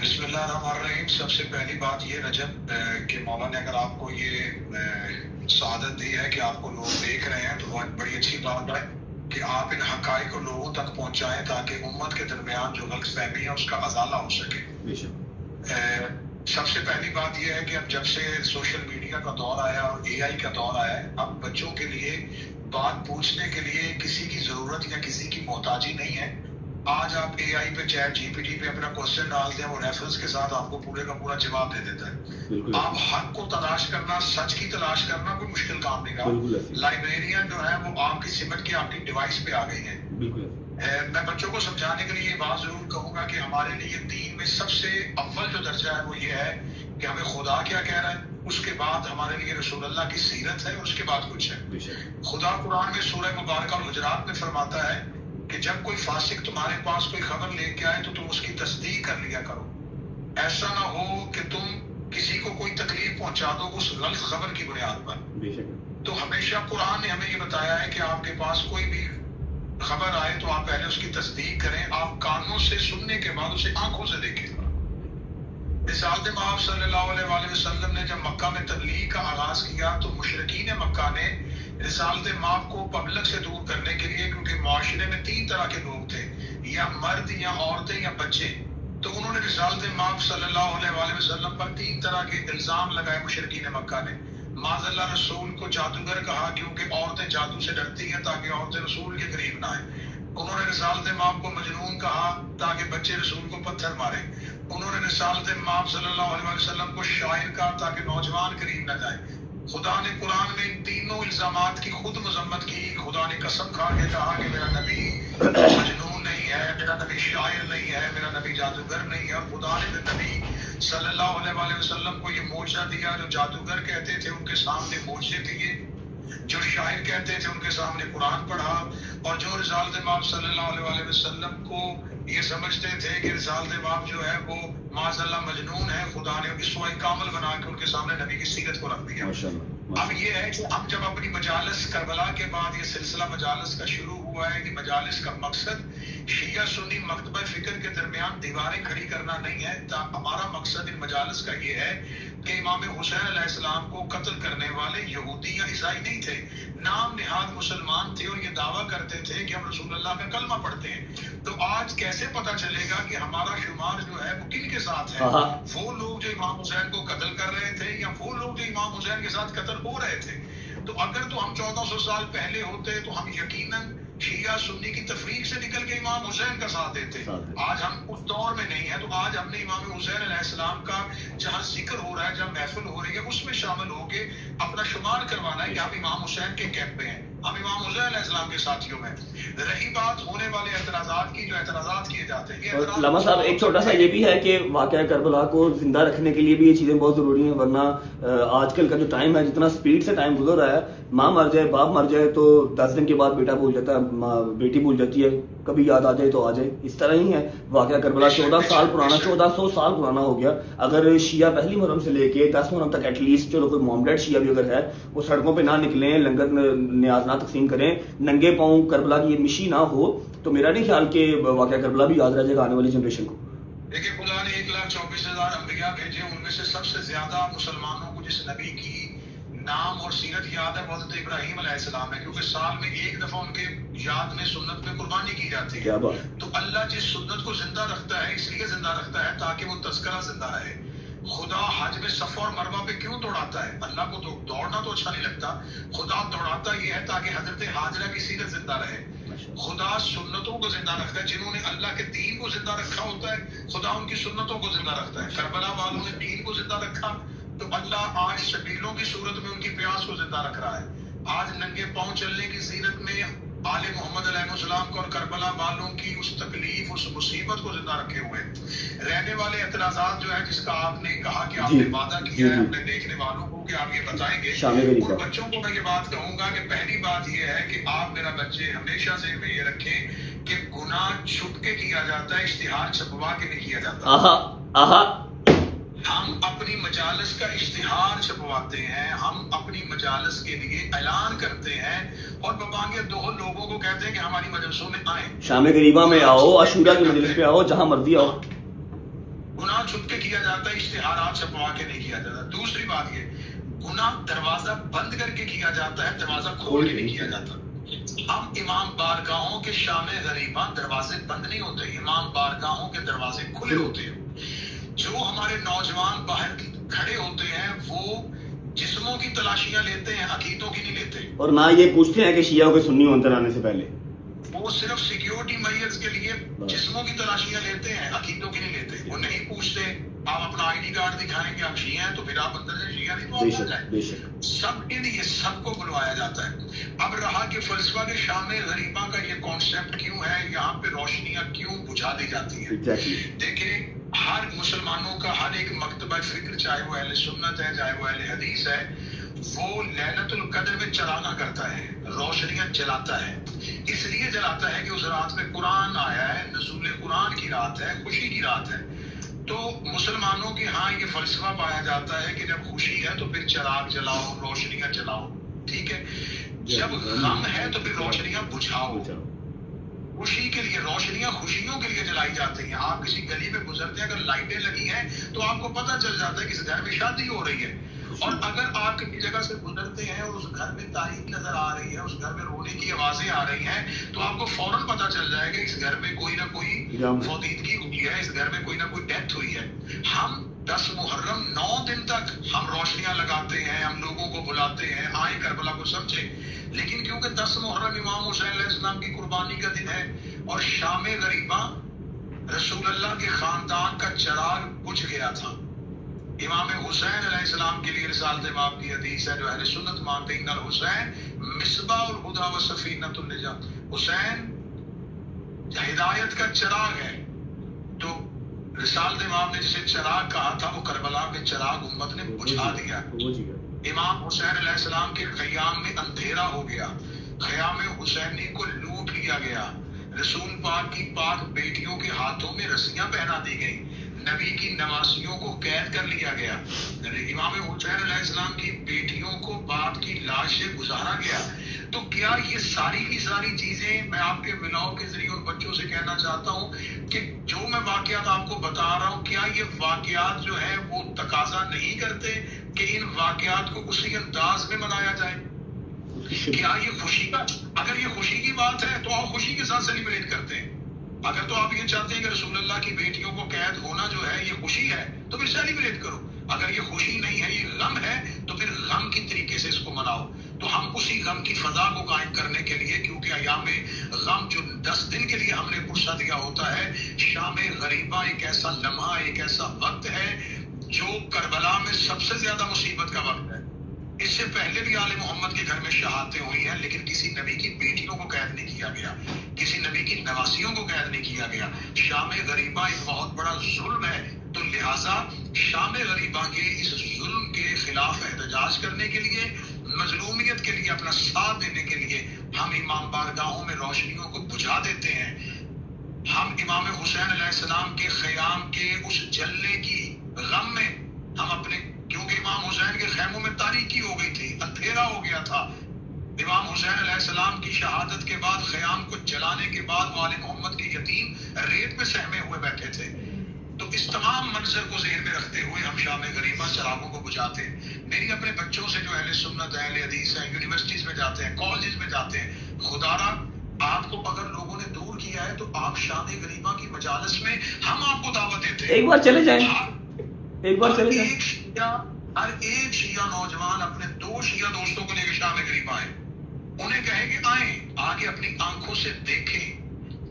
बिस्मिल्लाहिर्रहमानिर्रहीम। सबसे पहली बात ये रजब कि मौला ने अगर आपको ये सादत दी है कि आपको लोग देख रहे हैं, तो बहुत बड़ी अच्छी बात है कि आप इन हक़ाइक़ को लोगों तक पहुंचाएं ताकि उम्मत के दरमियान जो गलतफहमी है उसका अज़ाला हो सके। सबसे पहली बात यह है कि अब जब से सोशल मीडिया का दौर आया और एआई का दौर आया है, अब बच्चों के लिए बात पूछने के लिए किसी की जरूरत या किसी की मोहताजी नहीं है। आज आप एआई पे, चैट जीपीटी पे अपना क्वेश्चन डाल दें, वो रेफरेंस के साथ आपको पूरे का पूरा जवाब दे देता है। आप हक को तलाश करना, सच की तलाश करना कोई मुश्किल काम नहीं रहा। लाइब्रेरियन जो है वो आपकी सिमट के आपकी डिवाइस पे आ गई है। मैं बच्चों को समझाने के लिए ये बात जरूर कहूंगा कि हमारे लिए दीन में सबसे अव्वल जो दर्जा है वो ये है कि हमें खुदा क्या कह रहा है, उसके बाद हमारे लिए रसूलुल्लाह की सीरत है, उसके बाद कुछ है। खुदा कुरान में सूरह मुबारक और हुजरात में फरमाता है कि जब कोई फासिक तुम्हारे पास कोई खबर लेके आए तो तुम उसकी तस्दीक कर लिया करो। ऐसा ना हो कि तुम किसी को कोई तकलीफ पहुंचा दो उस गलत खबर की बुनियाद पर। तो हमेशा कुरान ने हमें ये बताया है कि आपके पास कोई भी खबर आए तो आप पहले उसकी तस्दीक करें। आप कानों से सुनने के बाद उसे आंखों से देखें। रिसालत माब सल्लल्लाहु अलैहि वसल्लम ने जब मक्का में तबलीग का आगाज किया तो मुशरिकीन मक्का ने रिसालत माब को पब्लिक से दूर करने के लिए, क्योंकि मुआशरे में 3 तरह के लोग थे, या मर्द या औरतें या बच्चे, तो उन्होंने रिसालत माब सल्लल्लाहु अलैहि वसल्लम पर 3 तरह के इल्जाम लगाए मुशरिकीन मक्का ने। माज़अल्लाह रसूल को जादूगर कहा क्योंकि औरतें जादू से डरती हैं ताकि औरतें रसूल के करीब ना आए। उन्होंने रिसालत माब को मजनून कहा ताकि बच्चे रसूल को पत्थर मारे। उन्होंने रिसालत माब सल्लल्लाहु अलैहि वसल्लम को शायर कहा ताकि नौजवान करीब न जाए। खुदा ने कुरान में इन तीनों इल्जामात की खुद मजम्मत की। खुदा ने कसम खा के कहा कि मेरा नबी मजनून नहीं है, मेरा नबी शायर नहीं है, मेरा नबी जादूगर नहीं है। और खुदा ने नबी सल्लल्लाहु अलैहि वसल्लम को ये मोजा दिया, जो जादूगर कहते थे उनके सामने मोजे दिए, जो शायर कहते थे उनके सामने कुरान पढ़ा, और जो रिसालत माब सल्लल्लाहु अलैहि वसल्लम को ये समझते थे कि रिसालत माब जो है वो माज़अल्लाह मजनून है, खुदा ने इसवा कामल बना के उनके सामने नबी की सीरत को रख दिया। अब ये है कि हम जब अपनी मजालिस करबला के बाद ये सिलसिला मजालिस का शुरू हुआ है कि मजालिस का मकसद शिया सुन्नी मकतबा फिक्र के दरमियान दीवारें खड़ी करना नहीं है। हमारा मकसद इन मजालिस का ये है कि इमाम हुसैन अलैहिस्सलाम को कत्ल करने वाले यहूदी या ईसाई नहीं थे, नाम निहाद मुसलमान थे और ये दावा करते थे कि हम रसूलुल्लाह का कलमा पढ़ते हैं। तो आज कैसे पता चलेगा कि हमारा शुमार जो है वो किन के साथ है? वो लोग जो इमाम हुसैन को कत्ल कर रहे थे या वो लोग जो इमाम हुसैन के साथ कत्ल हो रहे थे? तो अगर तो हम 1400 साल पहले होते तो हम यकीनन शिया सुन्नी की तफरीक से निकल के इमाम हुसैन का साथ देते। आज हम उस दौर में नहीं है, तो आज हमने इमाम हुसैन अलैहिस्सलाम का जहाँ जिक्र हो रहा है, जहाँ महफिल हो रही है, उसमें शामिल होके अपना शुमार करवाना है कि हम इमाम हुसैन के कैंप पे हैं, हम इमाम हुसैन अलैहिस्सलाम के साथियों में। रही बात होने वाले एतराजात की, जो एतराजात किए जाते हैं, लमा साहब एक छोटा सा ये भी है कि वाक़या करबला को जिंदा रखने के लिए भी ये चीज़ें बहुत ज़रूरी हैं, वरना आजकल का जो टाइम है, जितना स्पीड से टाइम गुजर रहा है, माँ मर जाए बाप मर जाए तो 10 दिन के बाद बेटा भूल जाता है, बेटी भूल जाती है, कभी याद आ जाए तो आ जाए। इस तरह ही है वाक़या करबला। 14 साल पुराना, 1400 साल पुराना हो गया। अगर शिया पहली मुहर्रम से लेके 10 मुहर्रम तक एटलीस्ट, चलो कोई मॉमडेड शिया भी अगर है, वो सड़कों पे ना निकलें, लंगर न्याज ना तकसीम करें, नंगे पाँव करबला की ये मिशी ना हो, तो मेरा नहीं ख्याल कि वाक़या करबला भी याद रह जाएगा आने वाली जनरेशन को। देखिए, खुदा ने 1,24,000 अंबिया भेजे, उनमें से सबसे ज्यादा मुसलमानों को जिस नबी की नाम और सीरत याद है वो हज़रत इब्राहीम अलैहिस्सलाम है, क्योंकि साल में एक दफा उनके याद में सुन्नत में कुर्बानी की जाती है। तो अल्लाह जिस सुन्नत को जिंदा रखता है इसलिए जिंदा रखता है ताकि वो तज़किरा जिंदा रहे। खुदा हज में सफा और मरवा पे क्यों दौड़ाता है? अल्लाह को दौड़ना तो अच्छा नहीं लगता, खुदा दौड़ाता ये है ताकि हजरत हाजरा की सीरत जिंदा रहे। खुदा सुन्नतों को जिंदा रखता है, जिन्होंने अल्लाह के दीन को जिंदा रखा होता है, खुदा उनकी सुन्नतों को जिंदा रखता है। करबला वालों ने दीन को जिंदा रखा, तो अल्लाह आज शबीलों की सूरत में उनकी प्यास को जिंदा रख रहा है। आज नंगे पांव चलने की सीरत में आले मोहम्मद अलैहिस्सलाम को और करबला वालों की उस तकलीफ, उस मुसीबत को जिंदा रखे हुए रहने वाले एतराजात जो है, जिसका आपने कहा कि आपने वादा किया है अपने देखने वालों को कि आप ये बताएंगे, उन बच्चों को मैं ये बात कहूंगा कि पहली बात ये है कि आप मेरा बच्चे हमेशा से में ये रखें कि गुनाह छुप के किया जाता है, इश्तिहार छपवा के नहीं किया जाता। हम अपनी मजालिस का इश्तिहार छपवाते हैं, हम अपनी मजालिस के लिए ऐलान करते हैं और बबांगे दो लोगों को कहते हैं कि हमारी मजलिसों में आए, शाम गरीबा में आओ, अशूरा की मजलिस पे आओ, जहां मर्जी आओ। गुनाह छुप के किया जाता है, इश्तिहार छपवा के नहीं किया जाता। दूसरी बात ये, गुनाह दरवाजा बंद करके किया जाता है, दरवाजा खोल के नहीं किया जाता। हम इमाम बारगाहों के शाम गरीबा दरवाजे बंद नहीं होते, इमाम बारगाहों के दरवाजे खुले होते हैं। जो हमारे वाले नौजवान बाहर खड़े होते हैं वो जिस्मों की तलाशियां लेते हैं, अकीदों की नहीं लेते। और ना ये पूछते हैं कि शियाओं के सुन्नी होने आने से पहले, वो सिर्फ सिक्योरिटी मेजर्स के लिए जिस्मों की तलाशियां लेते हैं, अकीदों की नहीं लेते। वो नहीं पूछते आप अपना आईडी कार्ड दिखाएं कि आप शिया हैं तो फिर आप अंदर से शिया नहीं तो आप जाए। सबके लिए सबको बुलवाया जाता है। अब रहा कि फलसफा के शाम गरीबा का ये कॉन्सेप्ट क्यों है, यहाँ पे रोशनियां क्यों बुझा दी जाती है। देखिए हर मुसलमानों का हर एक मकतबा फिक्र, चाहे वो अहले सुन्नत है चाहे वो अहले हदीस है, वो लैलतुल कद्र में चलाना करता है, रोशनियां जलाता है। इसलिए जलाता है कि उस रात में कुरान आया है, नज़ूल कुरान की रात है, खुशी की रात है। तो मुसलमानों के यहाँ ये फलसफा पाया जाता है कि जब खुशी है तो फिर चिराग जलाओ, रोशनियां जलाओ, ठीक है। जब गम है तो फिर रोशनियां बुझाओ। खुशी के लिए रोशनियां खुशियों के लिए जलाई जाती हैं। आप किसी गली में गुजरते हैं, अगर लाइटें लगी हैं तो आपको पता चल जाता है कि इस घर में शादी हो रही है। और अगर आप किसी जगह से गुजरते हैं और उस घर में तारीख नजर आ रही है, उस घर में रोने की आवाजें आ रही हैं, तो आपको फौरन पता चल जाएगा इस घर में कोई ना कोई फौतीदगी हुई है, इस घर में कोई ना कोई डेथ हुई है। हम 10 मुहर्रम 9 दिन तक हम रोशनियां लगाते हैं, हम लोगों को बुलाते हैं आए करबला को समझे। लेकिन क्योंकि 10 मुहर्रम इमाम हुसैन अलैहिस्सलाम की कुर्बानी का दिन है और शाम गरीबा रसूलुल्लाह के खानदान का चिराग बुझ गया था। इमाम हुसैन अलैहिस्सलाम के लिए रिसालत इमाम की हदीस है जो अहले सुन्नत मानते हैं, हुसैन मिसबाहुल हुदा व सफीनतुन निजात, हुसैन हिदायत का चिराग है। तो रिसालत इमाम ने जिसे चिराग कहा था वो करबला में चिराग उम्मत ने बुझा दिया। इमाम हुसैन अलैहिस्सलाम के ख़याम में अंधेरा हो गया, ख़याम हुसैनी को लूट लिया गया, रसूल पाक की पाक बेटियों के हाथों में रस्सियां पहना दी गई, नबी की नवासियों को कैद कर लिया गया, इमाम हुसैन अलैहिस्सलाम की बेटियों को बाप की लाश से गुजारा गया। तो क्या ये सारी की सारी चीजें मैं आपके विलाओं के जरिए उन बच्चों से कहना चाहता हूँ कि जो मैं वाकयात आपको बता रहा हूँ, क्या ये वाकयात जो है वो तकाजा नहीं करते कि इन वाकयात को उसी अंदाज में मनाया जाए? क्या ये खुशी का, अगर ये खुशी की बात है तो आप खुशी के साथ सेलिब्रेट करते हैं। अगर तो आप ये चाहते हैं कि रसूलुल्लाह की बेटियों को कैद होना जो है ये खुशी है तो फिर सेलिब्रेट करो। अगर ये खुशी नहीं है, ये गम है, तो फिर गम की तरीके से इसको मनाओ। तो हम उसी गम की फजा को कायम करने के लिए, क्योंकि अयाम गम जो 10 दिन के लिए हमने पुरसा दिया होता है, शाम गरीबा एक ऐसा लम्हा, एक ऐसा वक्त है जो करबला में सबसे ज्यादा मुसीबत का वक्त है। इससे पहले भी आले मोहम्मद के घर में शहादतें हुई हैं, लेकिन किसी नबी की बेटियों को कैद नहीं किया गया, किसी नबी की नवासियों को कैद नहीं किया गया। शाम गरीबा एक बहुत बड़ा जुल्म है, तो लिहाजा शाम गरीबा के इस जुल्म के खिलाफ एहतजाज करने के लिए, मजलूमियत के लिए, अपना साथ देने के लिए हम इमाम बारगाहों में रोशनियों को बुझा देते हैं। हम इमाम हुसैन अलैहिस्सलाम के ख़याम के उस जलने की गम में हम अपने, क्योंकि इमाम हुसैन के खैमों में तारीकी हो गई थी, अंधेरा हो गया था। इमाम हुसैन अलैहिस्सलाम की शहादत के बाद ख़याम को जलाने के बाद वाले मोहम्मद के यतीम रेत पे सहमे हुए बैठे थे। तो इस तमाम मंजर को ज़हन में रखते हुए हम शाम गरीबा चिरागों को बुझाते हैं। मेरी अपने बच्चों से जो अहले सुन्नत है, अहले हदीस है, यूनिवर्सिटीज में जाते हैं, कॉलेजेस में जाते हैं, खुदारा आपको अगर लोगों ने दूर किया है तो आप शाम गरीबा की मजालिस में हम आपको दावत देते हैं। एक बार चले जाएं, एक बार चले जाएं। हर एक शिया नौजवान अपने 2 शिया दोस्तों को लेकर शाम गरीबा आए, उन्हें कहे कि आए, आगे अपनी आंखों से देखें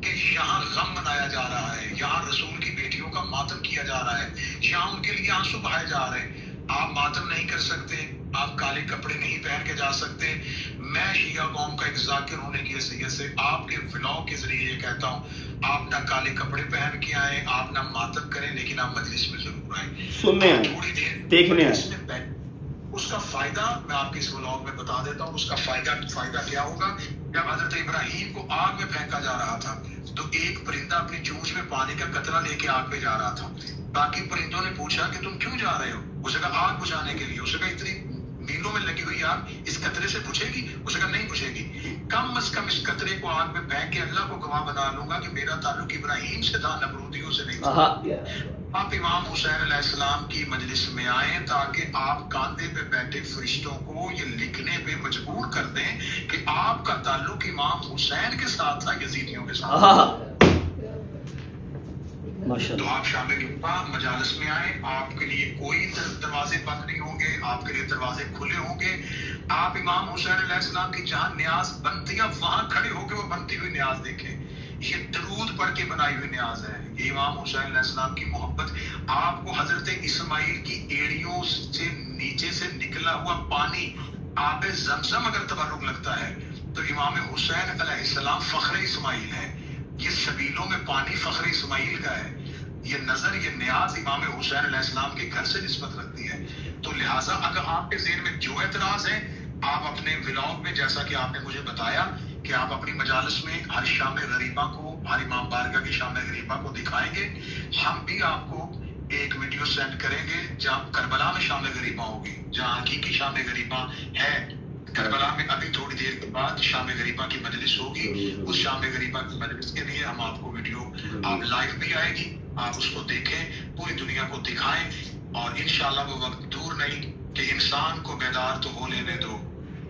कि यहाँ गम मनाया जा रहा है, यहाँ रसूल की बेटियों का मातम किया जा रहा है, यहाँ उनके लिए आंसू बहाए जा रहे हैं। आप मातम नहीं कर सकते, आप काले कपड़े नहीं पहन के जा सकते। मैं शिया कौम का एक जाकिर होने की हैसियत से आपके व्लॉग के जरिए ये कहता हूँ, आप ना काले कपड़े पहन के आए, आप ना मातम करें, लेकिन आप मजलिस में जरूर आए, सुनने आए, थोड़ी देर देखने आए। उसका फायदा मैं आपके इस व्लॉग में बता देता हूँ। उसका फायदा क्या होगा? जब हजरत इब्राहीम को आग में फेंका जा रहा था तो एक परिंदा अपनी चोंच में पानी का कतरा लेके आग पे जा रहा था। बाकी परिंदों ने पूछा कि तुम क्यों जा रहे हो? उसे कहा आग बुझाने के लिए। उसे कहा इतनी मीलों में लगी हुई आग इस कतरे से बुझेगी? उसे कहा नहीं बुझेगी। कम अज कम इस कतरे को आग में फेंक के अल्लाह को गवाह बना लूंगा कि मेरा ताल्लुक इब्राहीम से था, नमरूदियों से नहीं था। आप इमाम हुसैन अलैहिस्सलाम की मजलिस में आए ताकि आप कांधे पे बैठे फरिश्तों को ये लिखने पे मजबूर कर दें कि आपका ताल्लुक इमाम हुसैन के साथ था, यजीदियों के साथ। माशाल्लाह। तो आप शामिल मजालिस में आए, आपके लिए कोई दरवाजे बंद नहीं होंगे, आपके लिए दरवाजे खुले होंगे। आप इमाम हुसैन अलैहिस्सलाम की जहां न्याज बनती है वहां खड़े होकर वो बनती हुई न्याज देखें। ये दरूद पढ़ के बनाई हुई न्याज है, ये इमाम हुसैन अलैहिस्सलाम की मोहब्बत। आपको हजरत इस्माइल की एड़ियों से नीचे से निकला हुआ पानी आबे ज़मज़म अगर तबरुक लगता है तो इमाम हुसैन अलैहिस्सलाम फख्र इस्माइल है। ये सबीलों में पानी फख्र इस्माइल का है। ये नजर, ये न्याज इमाम हुसैन अलैहिस्सलाम के घर से निस्बत रखती है। तो लिहाजा अगर आपके ज़हन में जो एतराज है, आप अपने व्लॉग में, जैसा कि आपने मुझे बताया कि आप अपनी मजालिस में हर शाम गरीबा को, हर इमाम बारगाह की शाम गरीबा को दिखाएंगे, हम भी आपको एक वीडियो सेंड करेंगे जहाँ करबला में शाम गरीबा होगी, जहाँ हकीकी शाम गरीबा है। करबला में अभी थोड़ी देर के बाद शाम गरीबा की मजलिस होगी। उस शाम गरीबा की मजलिस के लिए हम आपको वीडियो, आप लाइव भी आएगी, आप उसको देखें, पूरी दुनिया को दिखाएं। और इंशाल्लाह वो वक्त दूर नहीं कि इंसान को बेदार तो हो लेने दो,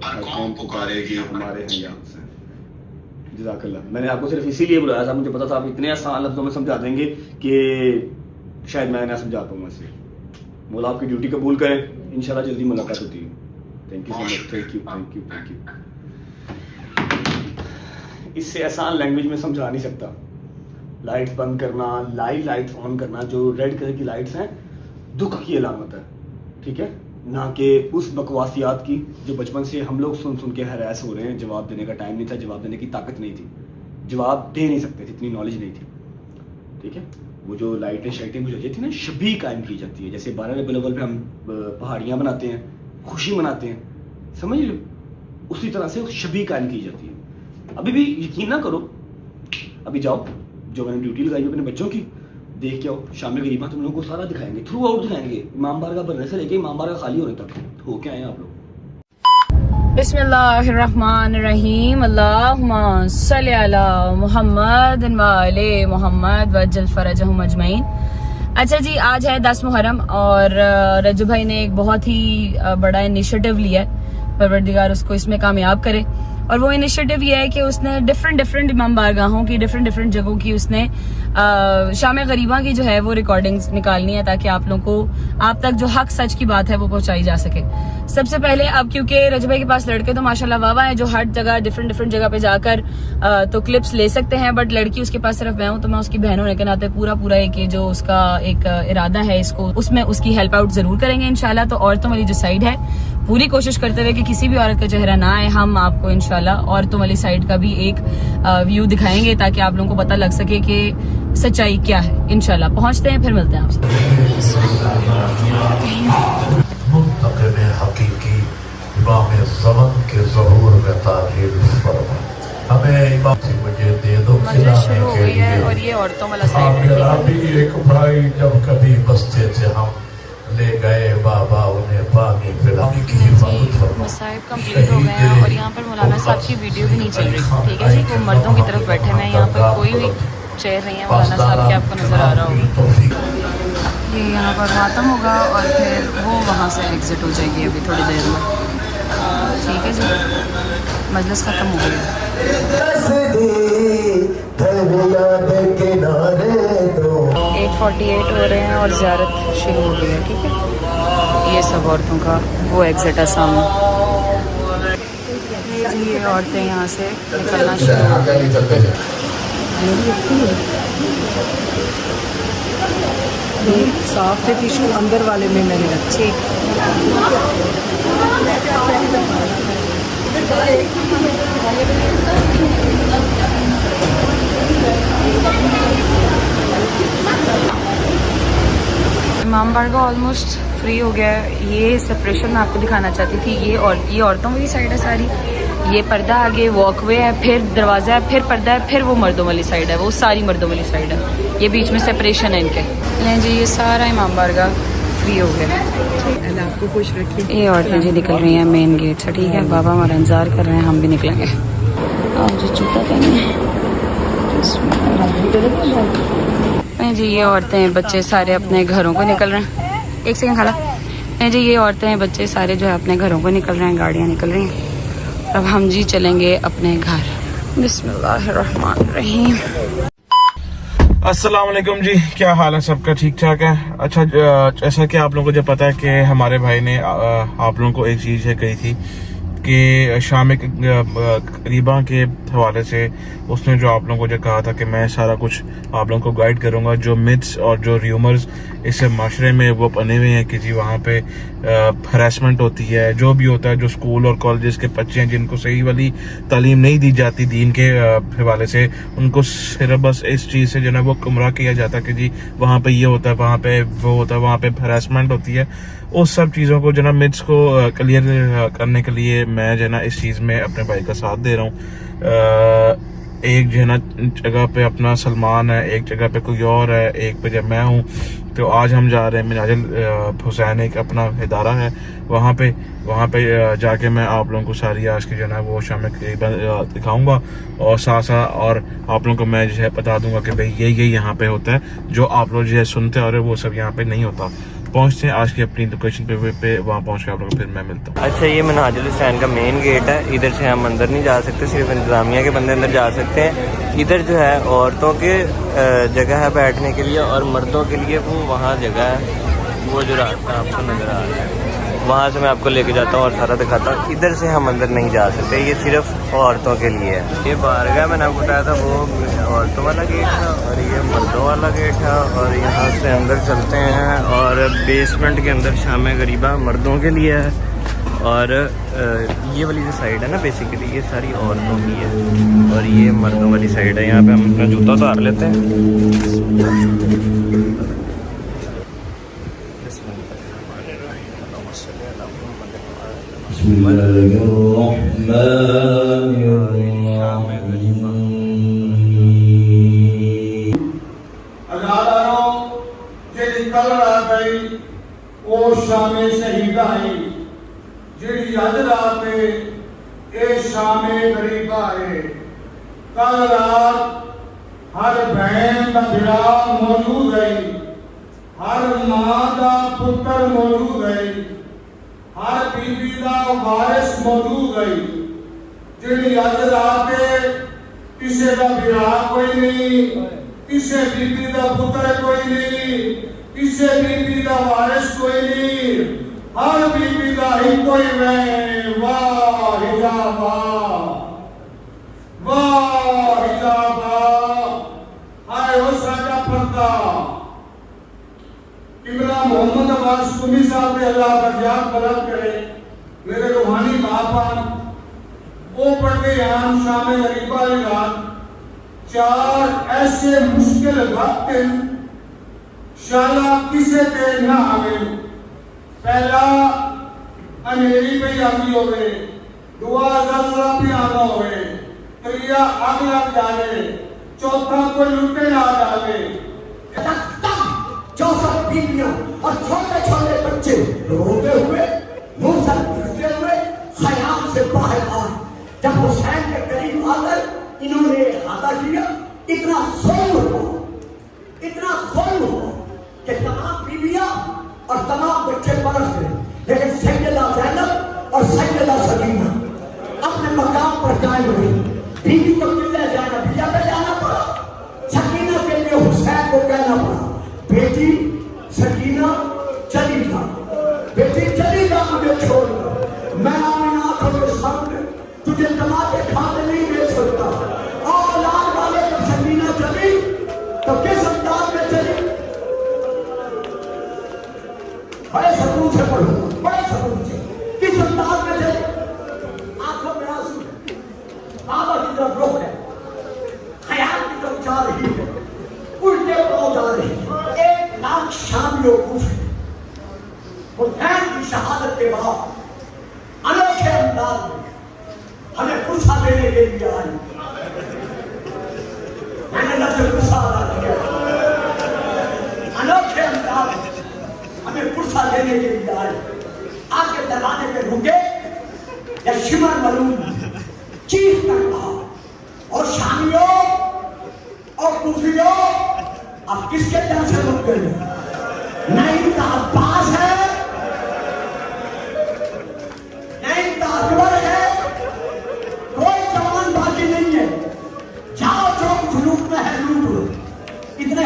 हर कौम पुकारेगी हमारे यहाँ से। जज़ाकल्लाह। मैंने आपको सिर्फ इसीलिए बुलाया था, मुझे पता था आप इतने आसान लफ्जों में समझा देंगे कि शायद मैं ना समझा पाऊंगा इसे। मौला आपकी ड्यूटी कबूल करें, इंशाल्लाह जल्दी मुलाकात होती है। Thank you so much, thank you thank you thank you. इससे आसान लैंग्वेज में समझा नहीं सकता। लाइट्स बंद करना, लाइट्स ऑन करना, जो रेड कलर की लाइट्स हैं दुख की अलामत है, ठीक है, ना कि उस बकवासियात की जो बचपन से हम लोग सुन सुन के हैरास हो रहे हैं। जवाब देने का टाइम नहीं था, जवाब देने की ताकत नहीं थी, जवाब दे नहीं सकते थे, इतनी नॉलेज नहीं थी, ठीक है। वो जो लाइटें शाइटें बुझाई जाती है ना, शबी कायम की जाती है। जैसे 12 रबीउल अव्वल पे हम पहाड़ियाँ बनाते हैं, खुशी मनाते हैं, समझ लो, उसी तरह से शबी कायम की जाती है। अभी भी यकीन ना करो, अभी जाओ, जो मैंने ड्यूटी लगाई अपने बच्चों की, देख के आओ। शाम गरीबा तुम लोगों को सारा दिखाएंगे, थ्रू आउट दिखाएंगे, इमाम बारगाह बनने से लेके इमाम बारगाह खाली होने तक हो के आए आप लोग। बिस्मिल्लाहिर्रहमानिर्रहीम, अल्लाहुम्मा सल्ली अला मुहम्मद व आले मुहम्मद वज्जल फरजहुम अजमईन। अच्छा जी, आज है 10 मुहर्रम और रज्जू भाई ने एक बहुत ही बड़ा इनिशिएटिव लिया है, परवरदिगार उसको इसमें कामयाब करे। और वो इनिशिएटिव ये है कि उसने डिफरेंट इमाम बारगाहों की, डिफरेंट जगहों की उसने शाम गरीबा की जो है वो रिकॉर्डिंग्स निकालनी है, ताकि आप लोगों को, आप तक जो हक सच की बात है वो पहुंचाई जा सके। सबसे पहले अब क्योंकि रजब भाई के पास लड़के तो माशाल्लाह वावा है, जो हर जगह डिफरेंट जगह पे जाकर तो क्लिप्स ले सकते हैं, बट लड़की उसके पास सिर्फ मैं हूँ, तो मैं उसकी बहन होने के नाते पूरा एक ये जो उसका एक इरादा है, इसको उसमें उसकी हेल्प आउट जरूर करेंगे इंशाल्लाह। तो औरतों वाली जो साइड है पूरी कोशिश करते हुए कि किसी भी औरत का चेहरा ना आए, हम आपको इंशाल्लाह औरतों वाली साइड का भी एक व्यू दिखाएंगे, ताकि आप लोगों को पता लग सके कि सच्चाई क्या है। इंशाल्लाह पहुंचते हैं, फिर मिलते हैं आपसे। हकीकी इमाम ज़मान के ज़हूर में तारीफ फरमा, हमें इमाम से मुझे दे दो खिलाने के लिए। और ये औरतों वाला साइड है। अभी एक भाई जब कभी बसते थे, हम ले गए बाबा उन्हें पानी पिलाने की हिफाजत फरमा। मसाइब कंप्लीट हो गए हैं और यहाँ पर मौलाना साहब की वीडियो भी नहीं चल रही, ठीक है जी। वो मर्दों की तरफ बैठे हुए हैं, यहाँ पर कोई भी चेयर नहीं है मौलाना साहब के, आपको नजर आ रहा होगा। ये यहाँ पर मातम होगा और फिर वो वहाँ से एग्जिट हो जाएगी अभी थोड़ी देर में, ठीक है जी। मजलिस खत्म हो गई। 8:48 हो रहे हैं और ज़ियारत शुरू हो गई है, ठीक है। ये सब औरतों का वो एग्जिट है सामने जी। ये औरतें यहाँ से निकलना शुरू हो गई। साफ थे टिश्यू, अंदर वाले में मैंने रखे। इमाम बारगाह ऑलमोस्ट फ्री हो गया है। ये सेपरेशन मैं आपको दिखाना चाहती थी। ये औरतों वाली साइड है सारी, ये पर्दा आगे वॉकवे है, फिर दरवाज़ा है, फिर पर्दा है, फिर वो मर्दों वाली साइड है, वो सारी मर्दों वाली साइड है। ये बीच में सेपरेशन है इनके। लें जी, ये सारा इमाम बारगाह फ्री हो गया। आपको खुश रखिए। ये औरतें जी निकल रही हैं मेन गेट से, ठीक है। बाबा हमारा इंतजार कर रहे हैं, हम भी निकलेंगे। आप जी जूता पहने जी। ये औरतें बच्चे सारे अपने घरों को निकल रहे हैं। एक सेकंड खाला जी। ये औरतें बच्चे सारे जो है अपने घरों को निकल रहे हैं, गाड़ियाँ निकल रही हैं। अब हम जी चलेंगे अपने घर। बिस्मिल्लाहिर्रहमानिर्रहीम। अस्सलाम वालेकुम जी, क्या हाल है सबका? ठीक ठाक है। अच्छा, जैसा कि आप लोगों को जो पता है कि हमारे भाई ने आप लोगों को एक चीज़ है कही थी कि शाम करीबा के हवाले से उसने जो आप लोगों को जो कहा था कि मैं सारा कुछ आप लोगों को गाइड करूंगा, जो मिथ्स और जो र्यूमर्स इस माशरे में वो बने हुए हैं कि जी वहाँ पे हरासमेंट होती है, जो भी होता है, जो स्कूल और कॉलेजेस के बच्चे हैं जिनको सही वाली तालीम नहीं दी जाती दीन के हवाले से, उनको सिर्फ बस इस चीज़ से जो है वो गुमराह किया जाता है कि जी वहाँ पे ये होता है, वहाँ पे वो होता है, वहाँ पे हरासमेंट होती है। उस सब चीज़ों को जो ना मिथ्स को क्लियर करने के लिए मैं जो है ना इस चीज़ में अपने भाई का साथ दे रहा हूँ। एक जो है ना जगह पे अपना सलमान है, एक जगह पे कोई और है, एक पे जब मैं हूँ। तो आज हम जा रहे हैं मिनाजुल हुसैन, एक अपना इदारा है, वहाँ पे जाके मैं आप लोगों को सारी आज की जो है ना वो शाम में दिखाऊंगा और साथ साथ और आप लोगों को मैं जो है बता दूंगा कि भाई ये यहाँ पे होता है, जो आप लोग जो है सुनते आ रहे हो वो सब यहाँ पे नहीं होता। पहुँचते हैं आज की अपनी लोकेशन पे वहाँ पहुँच के आप लोगों को फिर मैं मिलता हूँ। अच्छा, ये मिनाजुल हुसैन का मेन गेट है, इधर से हम अंदर नहीं जा सकते, सिर्फ इंतजामिया के बंदे अंदर जा सकते हैं। इधर जो है औरतों के जगह है बैठने के लिए और मर्दों के लिए वो वहाँ जगह है, वो जो रास्ता आपको नज़र आ रहा है वहाँ से मैं आपको लेके जाता हूँ और सारा दिखाता हूँ। इधर से हम अंदर नहीं जा सकते, ये सिर्फ औरतों के लिए है। ये बारगाह मैंने आपको बताया था वो औरतों वाला गेट है और ये मर्दों वाला गेट है, और यहाँ से अंदर चलते हैं और बेसमेंट के अंदर शाम गरीबा मर्दों के लिए है, और ये वाली जो साइड है ना बेसिकली ये सारी औरतों की है और ये मर्दों वाली साइड है। यहाँ पे हम अपना जूता उतार लेते हैं। शामे शहीदा है जिहड़ी अज रात ए शामे गरीबा है। कल रात हर बहन का बिड़ा मौजूद है, हर मां का पुत्र मौजूद है, हर बीबी का वारिस मौजूद है। जिहड़ी अज रात किसी का बिड़ा कोई नहीं, किसी बीबी का पुत्र कोई नहीं, किसी बीबी का वारिस कोई नहीं, हर बीबी का ही कोई है। वाह हिजाबा, वाह हिजाबा, हाय वो साडा पर्दा। किबला मोहम्मद अब्बास कुमी साहब ने अल्लाह दर्जात बुलंद करे, मेरे रूहानी बापा वो पढ़ते हैं शाम गरीबा की रात। चार ऐसे मुश्किल वक्त शाला किसे ते ना आवे। पहला अनेरी पे आती होवे, दुआ जल्ला पे आना होवे, त्रिया आग लग जावे, चौथा कोई लुटे ना जावे। 64 बीवियों और छोटे छोटे बच्चे रोते हुए, मुंह से गिरते हुए खयाम से बाहर आए। जब हुसैन के करीब आकर इन्होंने हाथा किया, इतना ज़ुल्म हुआ, इतना ज़ुल्म हुआ कि तमाम बीवियां और तमाम बच्चे बरस गए। लेकिन सैयदा ज़ैनब और सैयदा सकीना अपने मकाम पर कायम रही। बीवी को किले ज़ैनबिया पे जाना पड़ा, सकीना के लिए हुसैन को कहना पड़ा, बेटी सकीना चली जा, बेटी चली जा मुझे छोड़कर, मैं अपनी आंखों के सामने तुझे तमाचे खाते नहीं दे सकता। और लाल वाले जब सकीना चली तो किस अंदाज में चली? बड़े सकून से पढ़ो, बड़े सकून से। किस अंदाज में चली? आंखों में आंसू है, बाबा की तरफ रुख है, ख्याल की तरफ जा रही है, उल्टे पांव जा रही है। 1 लाख शामियों हुसैन की शहादत के बाद अनोखे अंदाज में हमें गुस्सा देने के लिए आई। मैंने लफ्ज़ गुस्सा अदा किया, अनोखे अंदाज में हमें गुस्सा देने के लिए आए। आके दरवाजे पे रुके, या शिमर मलूम चीख कर कहा, और शामियों और कुफियों अब किसके डर से रुक गए? नहीं का अब्बास है, नहीं का अकबर है, कोई जवान बाकी नहीं है। जाओ जो कुछ लूटना है लूट लो। इतना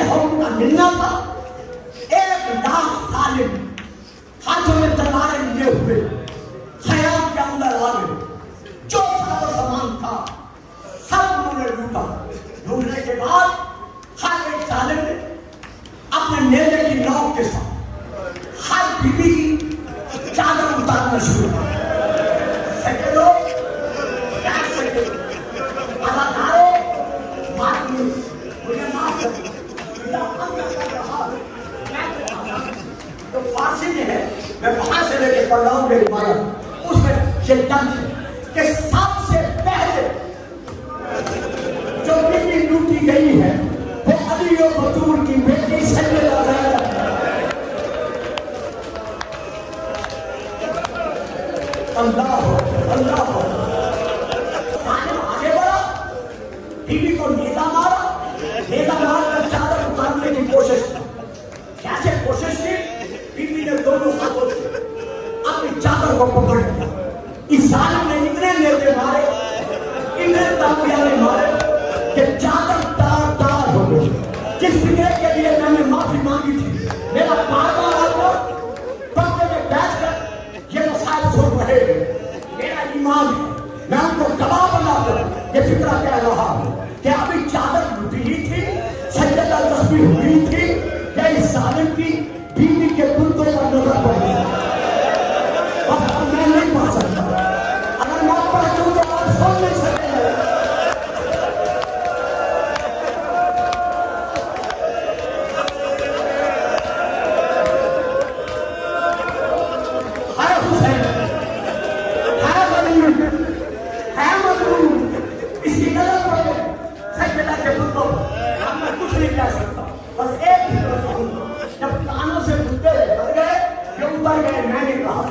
बीबी की चादर उतारना शुरू हुआ। सैकड़ों अदाकारों मातमी मुझे माफ कर तो फांसी में है, मैं वहां से लेके पढ़ रहा हूँ मेरी माया, उसमें ये दंड है कि सबसे पहले जो बीबी लूटी गई है वो अली और बतूल की बेटी सैयदा ज़ैनब। अल्लाह अल्लाह आगे बढ़ा, बीबी को नेजा मारा, नेजा मारकर चादर उतारने की कोशिश की। कैसे कोशिश की? बीबी ने दोनों हाथों से अपनी चादर को पकड़ लिया। इस जालिम ने इतने नेजे मारे, इतने ताबियाने मारे कि चादर तार तार हो गई। जिस फिक्र के लिए मैंने माफी मांगी थी, मेरा बार-बार आपको पर्दे में बैठकर ये मसाइल सुन रहे हैं। मेरा ईमान है, मैं उनको गवाह बनाकर ये फिक्र कह रहा हूं कि अभी चादर लुटी ही थी, सैयदा तस्बीह हुई थी, या इस जालिम की बीवी के कुत्तों पर नजर पड़ गई। अब मैं नहीं पढ़ सकता, अगर मैं पढ़ दूं तो आप सुन नहीं सकेंगे। है हुसैन, है गनीम, है मजलूम, इसकी नजर पड़ गई सैयदा के कुत्तों पर। अब मैं कुछ नहीं कह सकता, बस एक ही तरफ कहूंगा, जब कानों से कुत्ते उतर गए, ये उतर गए, मैंने कहा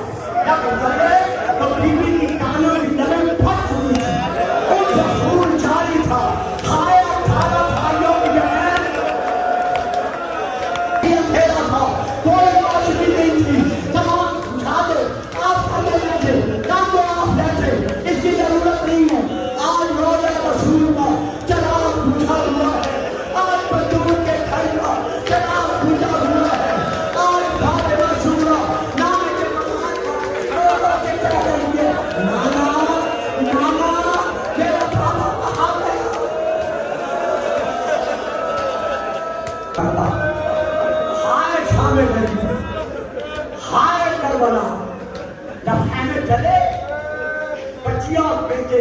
जब उतर गए तो बीबी की कानों की नजर फट चुकी थी, उनसे खून जारी था, खाया खाना भाइयों की बहन ये अंधेरा था, कोई रोशनी नहीं थी, तमाम बुझा दे, आप समझ रहे थे, काम तो आप बैठे, इसकी जरूरत नहीं है। आज रोज़े रसूल का चराग बुझा हुआ है, आज बतूल के घर का चराग बुझा हुआ है, आज फातिमा ज़ुहरा नाम के मकान पर रोज़ों के चढ़ रही है। नाना नाना मेरा बाबा कहाँ गया? हाय शाम गरीब, हाय करबला, जब खाने चले बच्चियां और बेटे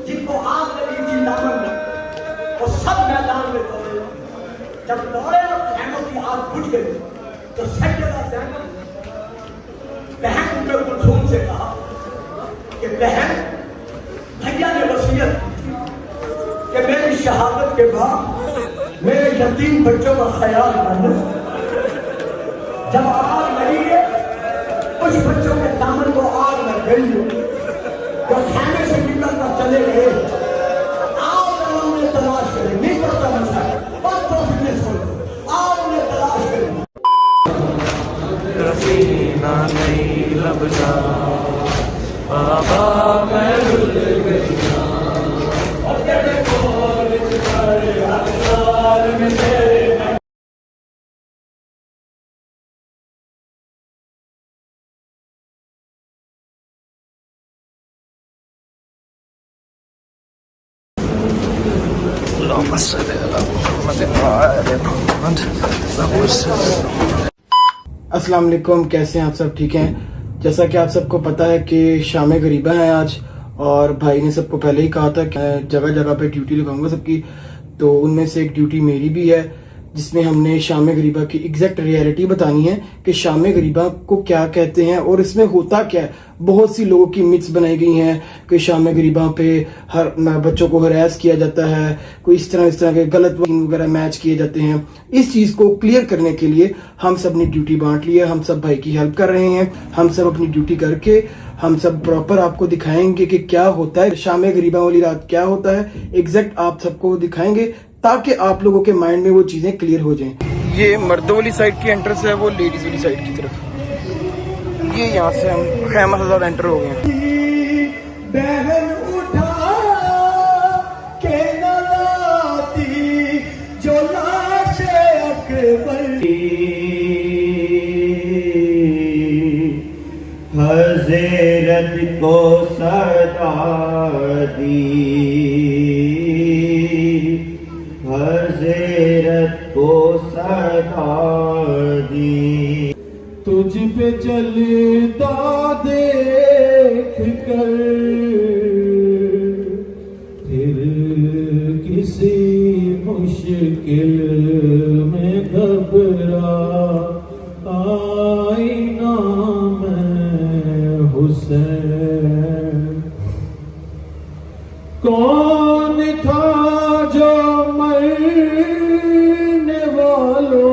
जिनको आग लगी थी दामन में, वो सब मैदान में दौड़े। जब दौड़े और खैमों की आग बुझ गई तो सैयदा ज़ैनब बहन उम्मे कुलसूम से कहा कि बहन, भैया ने वसीयत की थी कि मेरी शहादत के बाद मेरे यतीम बच्चों का ख्याल करना। जब आग लगी है, कुछ बच्चों के दामन को आग लग गई है, जो खाने से निकल कर चले गए। आओ जरा उन्हें तलाश करें, नहीं पड़ता मसा, बस तो फिर सुन, आओ उन्हें तलाश करें। रसीना नहीं लबजा बाबा मैं भूल गई अस्सलाम वालेकुम, कैसे हैं आप सब? ठीक हैं। जैसा कि आप सबको पता है कि शाम गरीबा है आज, और भाई ने सबको पहले ही कहा था कि जगह जगह पे ड्यूटी लगाऊंगा सबकी, तो उनमें से एक ड्यूटी मेरी भी है, जिसमें हमने शाम गरीबा की एग्जैक्ट रियलिटी बतानी है कि शाम गरीबा को क्या कहते हैं और इसमें होता क्या है। बहुत सी लोगों की मिथ्स बनाई गई हैं कि शाम गरीबा पे हर बच्चों को हरास किया जाता है, कोई इस तरह के गलत वगैरह मैच किए जाते हैं। इस चीज को क्लियर करने के लिए हम सब ने ड्यूटी बांट ली है, हम सब भाई की हेल्प कर रहे हैं। हम सब अपनी ड्यूटी करके हम सब प्रॉपर आपको दिखाएंगे कि क्या होता है शाम गरीबा वाली रात, क्या होता है एग्जैक्ट आप सबको दिखाएंगे, ताकि आप लोगों के माइंड में वो चीजें क्लियर हो जाएं। ये मर्दों वाली साइड की एंट्रेंस है, वो लेडीज वाली साइड की तरफ। ये यहाँ से हम खैमा हजार एंटर हो गए। बहन उठा के नलाती जो लाश अकबर, हज़रत को सदा दी, हज़रत को सदा दी। तुझ पे चलता देख कर फिर किसी मुश्किल में घबरा आई ना मैं हुसैन। कौन था जो मरने वालों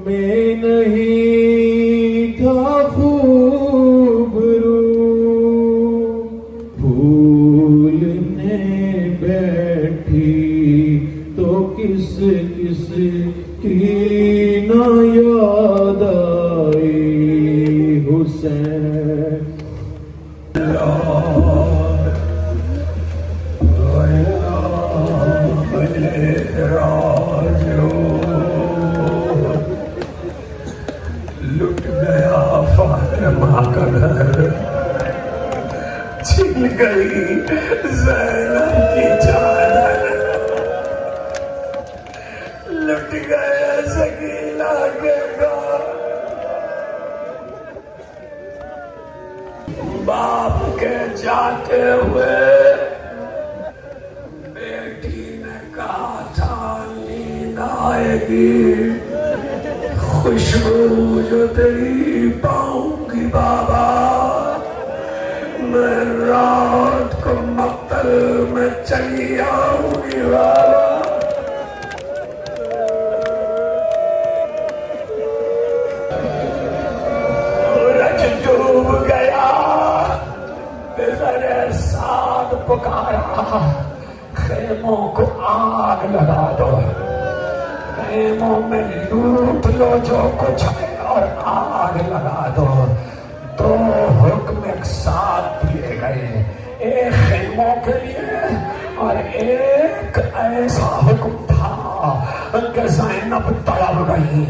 में नहीं था खूबरू, भूलने बैठी तो किस किस की ना याद आई हुसैन। लुट गया फातिमा का घर, छिन गई ज़ैनब की चादर, लुट गया सकीना के घर। बाप के जाते हुए बेटी ने कहा था नींद आएगी, खुशबू जो तेरी पाऊंगी बाबा, मैं रात को मक्तल में चली आऊंगी बाबा। सूरज डूब गया, बेज़रे साथ पुकारा, खेमों को आग लगा दो, खेमों में लूट लो जो कुछ है और आग लगा दो। दो हुक्म एक साथ दिए गए, एक खेमों के लिए और एक ऐसा हुक्म था कि ज़ैनब तड़प गई।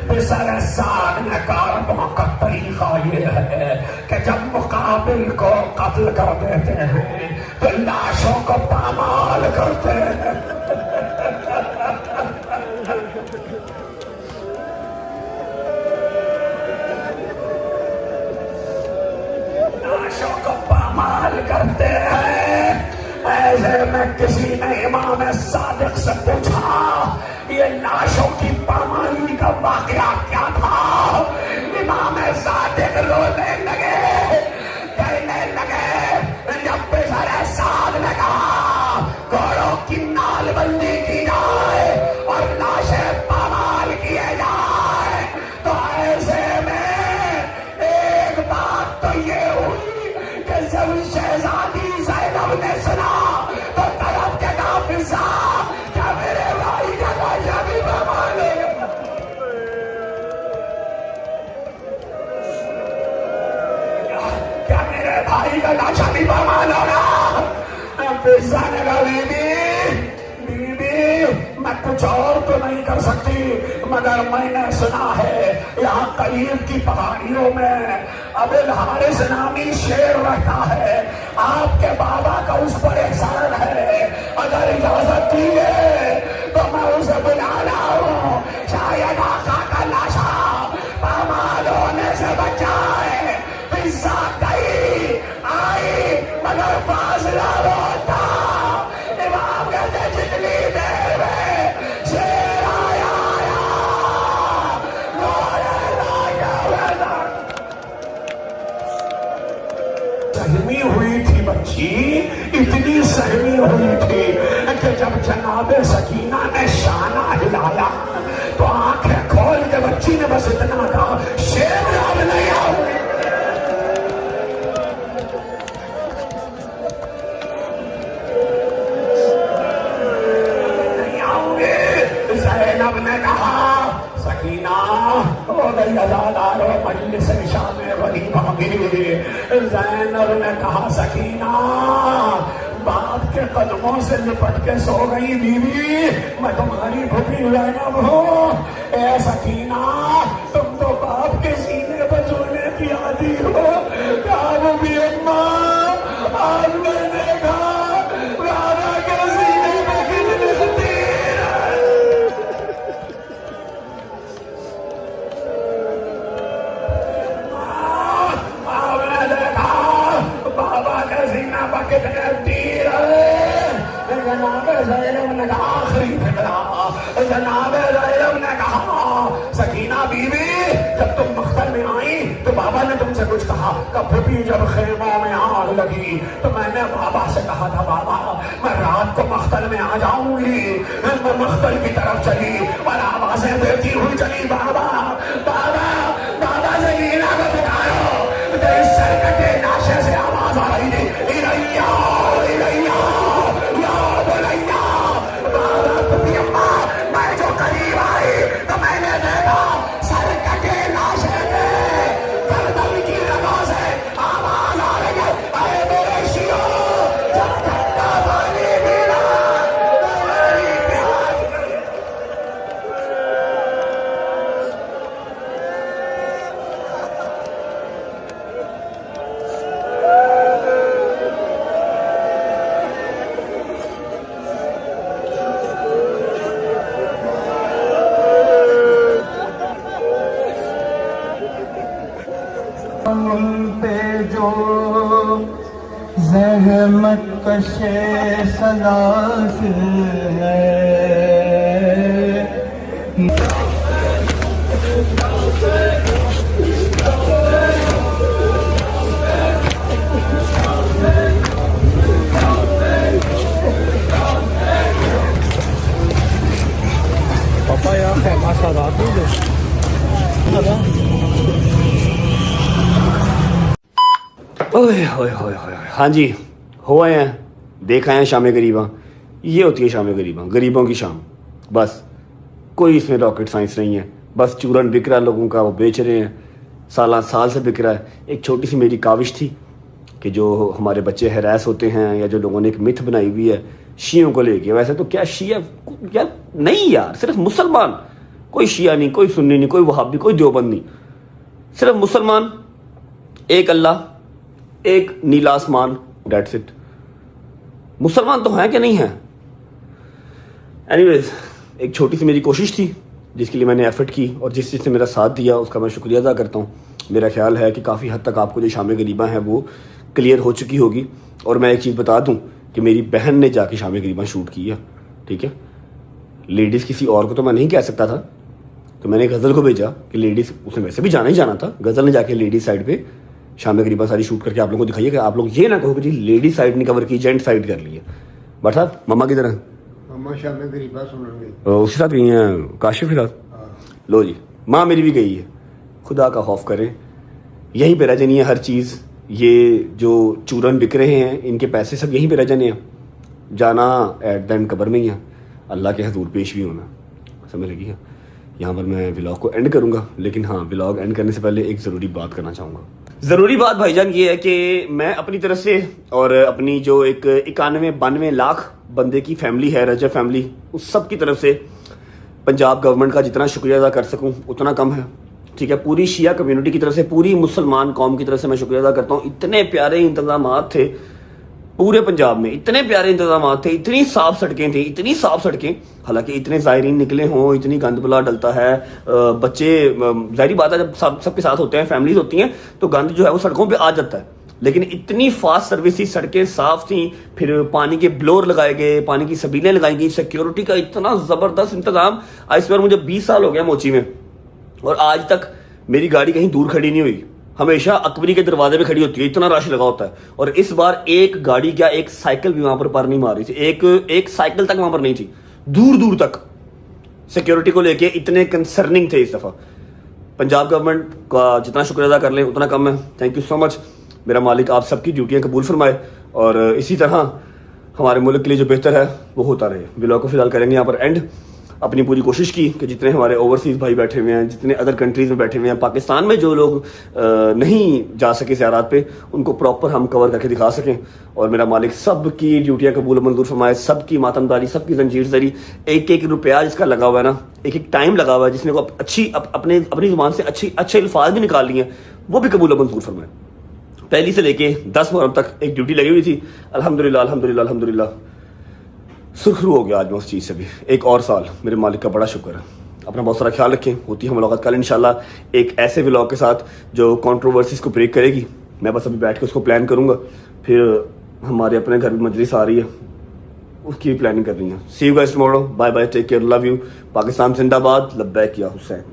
बेसरे साग ने कारबों का तरीका ये है कि जब मुकाबिल को कत्ल कर देते हैं तो लाशों को पामाल करते हैं। लाशों को पामाल करते हैं। ऐसे में किसी ने इमाम सादिक से पूछा, ये लाशों की पामाली का वाकया क्या था? इमाम सादिक रोने लगे, कहने लगे, जब बेसरे साद ने कहा घोड़ों की नालबंदी की जाए और लाशें पामाल किए जाए, तो ऐसे में एक बात तो ये हुई कि जब शहजादी ज़ैनब ने सुना तो तरफ के नाफिसा क्या मेरे भाई का लाशा भी पामाल है। क्या मेरे भाई का लाशा भी पामाल होगा? फिजा ने कहा बीबी मैं कुछ और तो नहीं कर सकती, मगर मैंने सुना है यहाँ करीब की पहाड़ियों में अबिल हारिस नामी शेर रहता है, आपके बाबा का उस पर एहसान है, अगर इजाजत दीजिए तो मैं उसे बुला लाऊं, शायद आका का लाशा पामाल होने से बच जाए। फिजा गई आई मगर फासला बहुत था। इमाम कहते जितनी देर में शेर आया सहमी हुई थी बच्ची, इतनी सहमी हुई थी कि जब जनाबे सकीना ने शाना हिलाया तो आंखें खोल के बच्ची ने बस इतना कहा, शेर अब नहीं आओगे। ज़ैनब ने कहा, सकीना हो गई अज़ादार और मजलिस शाम वलीमा भी। ज़ैनब ने कहा, सकीना बाप के कदमों से लिपट के सो गई बीवी, मैं तुम्हारी भूखी ज़ैनब हूँ। ए सकीना तुम तो बाप के सीने पर सोने की आदि हो। आप भी अम्मा आज मैंने कहा राधा के सीने पे कितनी भी जब खेमों में आग लगी तो मैंने बाबा से कहा था, बाबा मैं रात को मख्तल में आ जाऊंगी। मैं मख्तल की तरफ चली और आवाजें देती हुई चली, बाबा बाबा बाबा जमीना को पुकारो। तो इस सरकटे लाशे से आवाज आ रही थी, इलैया इलैया या बुलैया। बाबा तुम्हें अम्मा, मैं जो करीब आई तो मैंने देखा सरकटे लाशे में दर्द की रगों से आवाज आ रही है, अरे मेरे शियो जब ठंडा पानी पीना तुम्हारी प्यास उन पे जो ज़हमत कशे सलास है। पापा यार खेमा सादात नहीं दे। ओए होए होए होए, हाँ जी हो आए हैं, देख आए हैं शाम गरीबा। ये होती है शाम गरीबा, गरीबों की शाम। बस कोई इसमें रॉकेट साइंस नहीं है, बस चूरन बिक रहा है लोगों का, वो बेच रहे हैं, साल से बिक रहा है। एक छोटी सी मेरी काविश थी कि जो हमारे बच्चे हैरास होते हैं, या जो लोगों ने एक मिथ बनाई हुई है शियों को लेके, वैसे तो क्या शिया यार नहीं यार, सिर्फ मुसलमान, कोई शिया नहीं, कोई सुन्नी नहीं, कोई वहाबी, कोई देवबंद नहीं, सिर्फ मुसलमान, एक अल्लाह, एक नीला आसमान, डेट्स इट। मुसलमान तो हैं कि नहीं हैं। एनीवेज, एक छोटी सी मेरी कोशिश थी जिसके लिए मैंने एफर्ट की और जिस चीज़ ने मेरा साथ दिया उसका मैं शुक्रिया अदा करता हूँ। मेरा ख्याल है कि काफ़ी हद तक आपको जो शाम गरीबा है वो क्लियर हो चुकी होगी। और मैं एक चीज़ बता दूँ कि मेरी बहन ने जाके शाम गरीबा शूट की है, ठीक है। लेडीज़ किसी और को तो मैं नहीं कह सकता था, तो मैंने गज़ल को भेजा कि लेडीज़, उसने वैसे भी जाना ही जाना था, गज़ल ने जाके लेडीज़ साइड पे शाम गरीबा सारी शूट करके आप लोगों को दिखाइए कि आप लोग ये ना कहो कि जी लेडी साइड नहीं कवर की, जेंट साइड कर ली है। बट साहब मम्मा की तरह मम्मा शाम गरीबा सुनेंगे, उसके साथ गई हैं काशिफ के साथ। लो जी, माँ मेरी भी गई है, खुदा का खौफ करें, यहीं पे रह जानी है हर चीज़। ये जो चूरन बिक रहे हैं इनके पैसे सब यहीं पे रह जाने हैं, जाना एट द एंड कब्र में ही है, अल्लाह के हजूर पेश भी होना, समझ लगी है। यहाँ पर मैं व्लॉग को एंड करूँगा, लेकिन हाँ व्लॉग एंड करने से पहले एक ज़रूरी बात करना चाहूँगा। ज़रूरी बात भाईजान ये है कि मैं अपनी तरफ से और अपनी जो एक 91-92 लाख बंदे की फैमिली है, रजब फैमिली, उस सब की तरफ से पंजाब गवर्नमेंट का जितना शुक्रिया अदा कर सकूं उतना कम है, ठीक है। पूरी शिया कम्युनिटी की तरफ से, पूरी मुसलमान कौम की तरफ से मैं शुक्रिया अदा करता हूँ। इतने प्यारे इंतजामात थे पूरे पंजाब में, इतने प्यारे इंतजामात थे, इतनी साफ सड़कें थी, इतनी साफ सड़कें, हालांकि इतने ज़ायरीन निकले हों, इतनी गंद बुला डलता है, बच्चे, ज़ाहिर बात है जब सबके साथ होते हैं, फैमिलीज होती हैं, तो गंद जो है वो सड़कों पे आ जाता है। लेकिन इतनी फास्ट सर्विस थी, सड़कें साफ थी, फिर पानी के ब्लोर लगाए गए, पानी की सबीलें लगाई गई, सिक्योरिटी का इतना ज़बरदस्त इंतजाम। इस बार मुझे 20 साल हो गया मोची में, और आज तक मेरी गाड़ी कहीं दूर खड़ी नहीं हुई, हमेशा अकबरी के दरवाजे पे खड़ी होती है, इतना रश लगा होता है। और इस बार एक गाड़ी क्या, एक साइकिल भी वहां पर नहीं मार रही थी, एक साइकिल तक वहां पर नहीं थी, दूर दूर तक। सिक्योरिटी को लेके इतने कंसर्निंग थे इस दफा। पंजाब गवर्नमेंट का जितना शुक्रिया अदा कर लें उतना कम है। Thank you so much. मेरा मालिक आप सबकी ड्यूटियां कबूल फरमाए, और इसी तरह हमारे मुल्क के लिए जो बेहतर है वो होता रहे। व्लॉग को फिलहाल करेंगे यहाँ पर एंड। अपनी पूरी कोशिश की कि जितने हमारे ओवरसीज़ भाई बैठे हुए हैं, जितने अदर कंट्रीज़ में बैठे हुए हैं, पाकिस्तान में जो लोग नहीं जा सके ज़ियारत पे, उनको प्रॉपर हम कवर करके दिखा सकें। और मेरा मालिक सब की ड्यूटियाँ कबूल मंजूर फरमाए, सबकी मातमदारी, सबकी जंजीर जरी, एक रुपया जिसका लगा हुआ है ना, एक टाइम लगा हुआ है, जिसने को अपनी ज़ुबान से अच्छे अल्फाज भी निकाल लिए, वो भी कबूल मंजूर फरमाए। पहली से लेके 10 मुहर्रम तक एक ड्यूटी लगी हुई थी, अल्हम्दुलिल्लाह अल्हम्दुलिल्लाह अल्हम्दुलिल्लाह सुखरू हो गया आज मैं उस चीज़ से भी। एक और साल, मेरे मालिक का बड़ा शुक्र है। अपना बहुत सारा ख्याल रखें। होती है मुलाकात कल इंशाल्लाह एक ऐसे व्लॉग के साथ जो कंट्रोवर्सीज को ब्रेक करेगी। मैं बस अभी बैठ के उसको प्लान करूँगा, फिर हमारे अपने घर में मजलिस आ रही है, उसकी भी प्लानिंग कर रही है। See you guys tomorrow, bye bye, take care, love you. Pakistan जिंदाबाद, लब्बैक या हुसैन।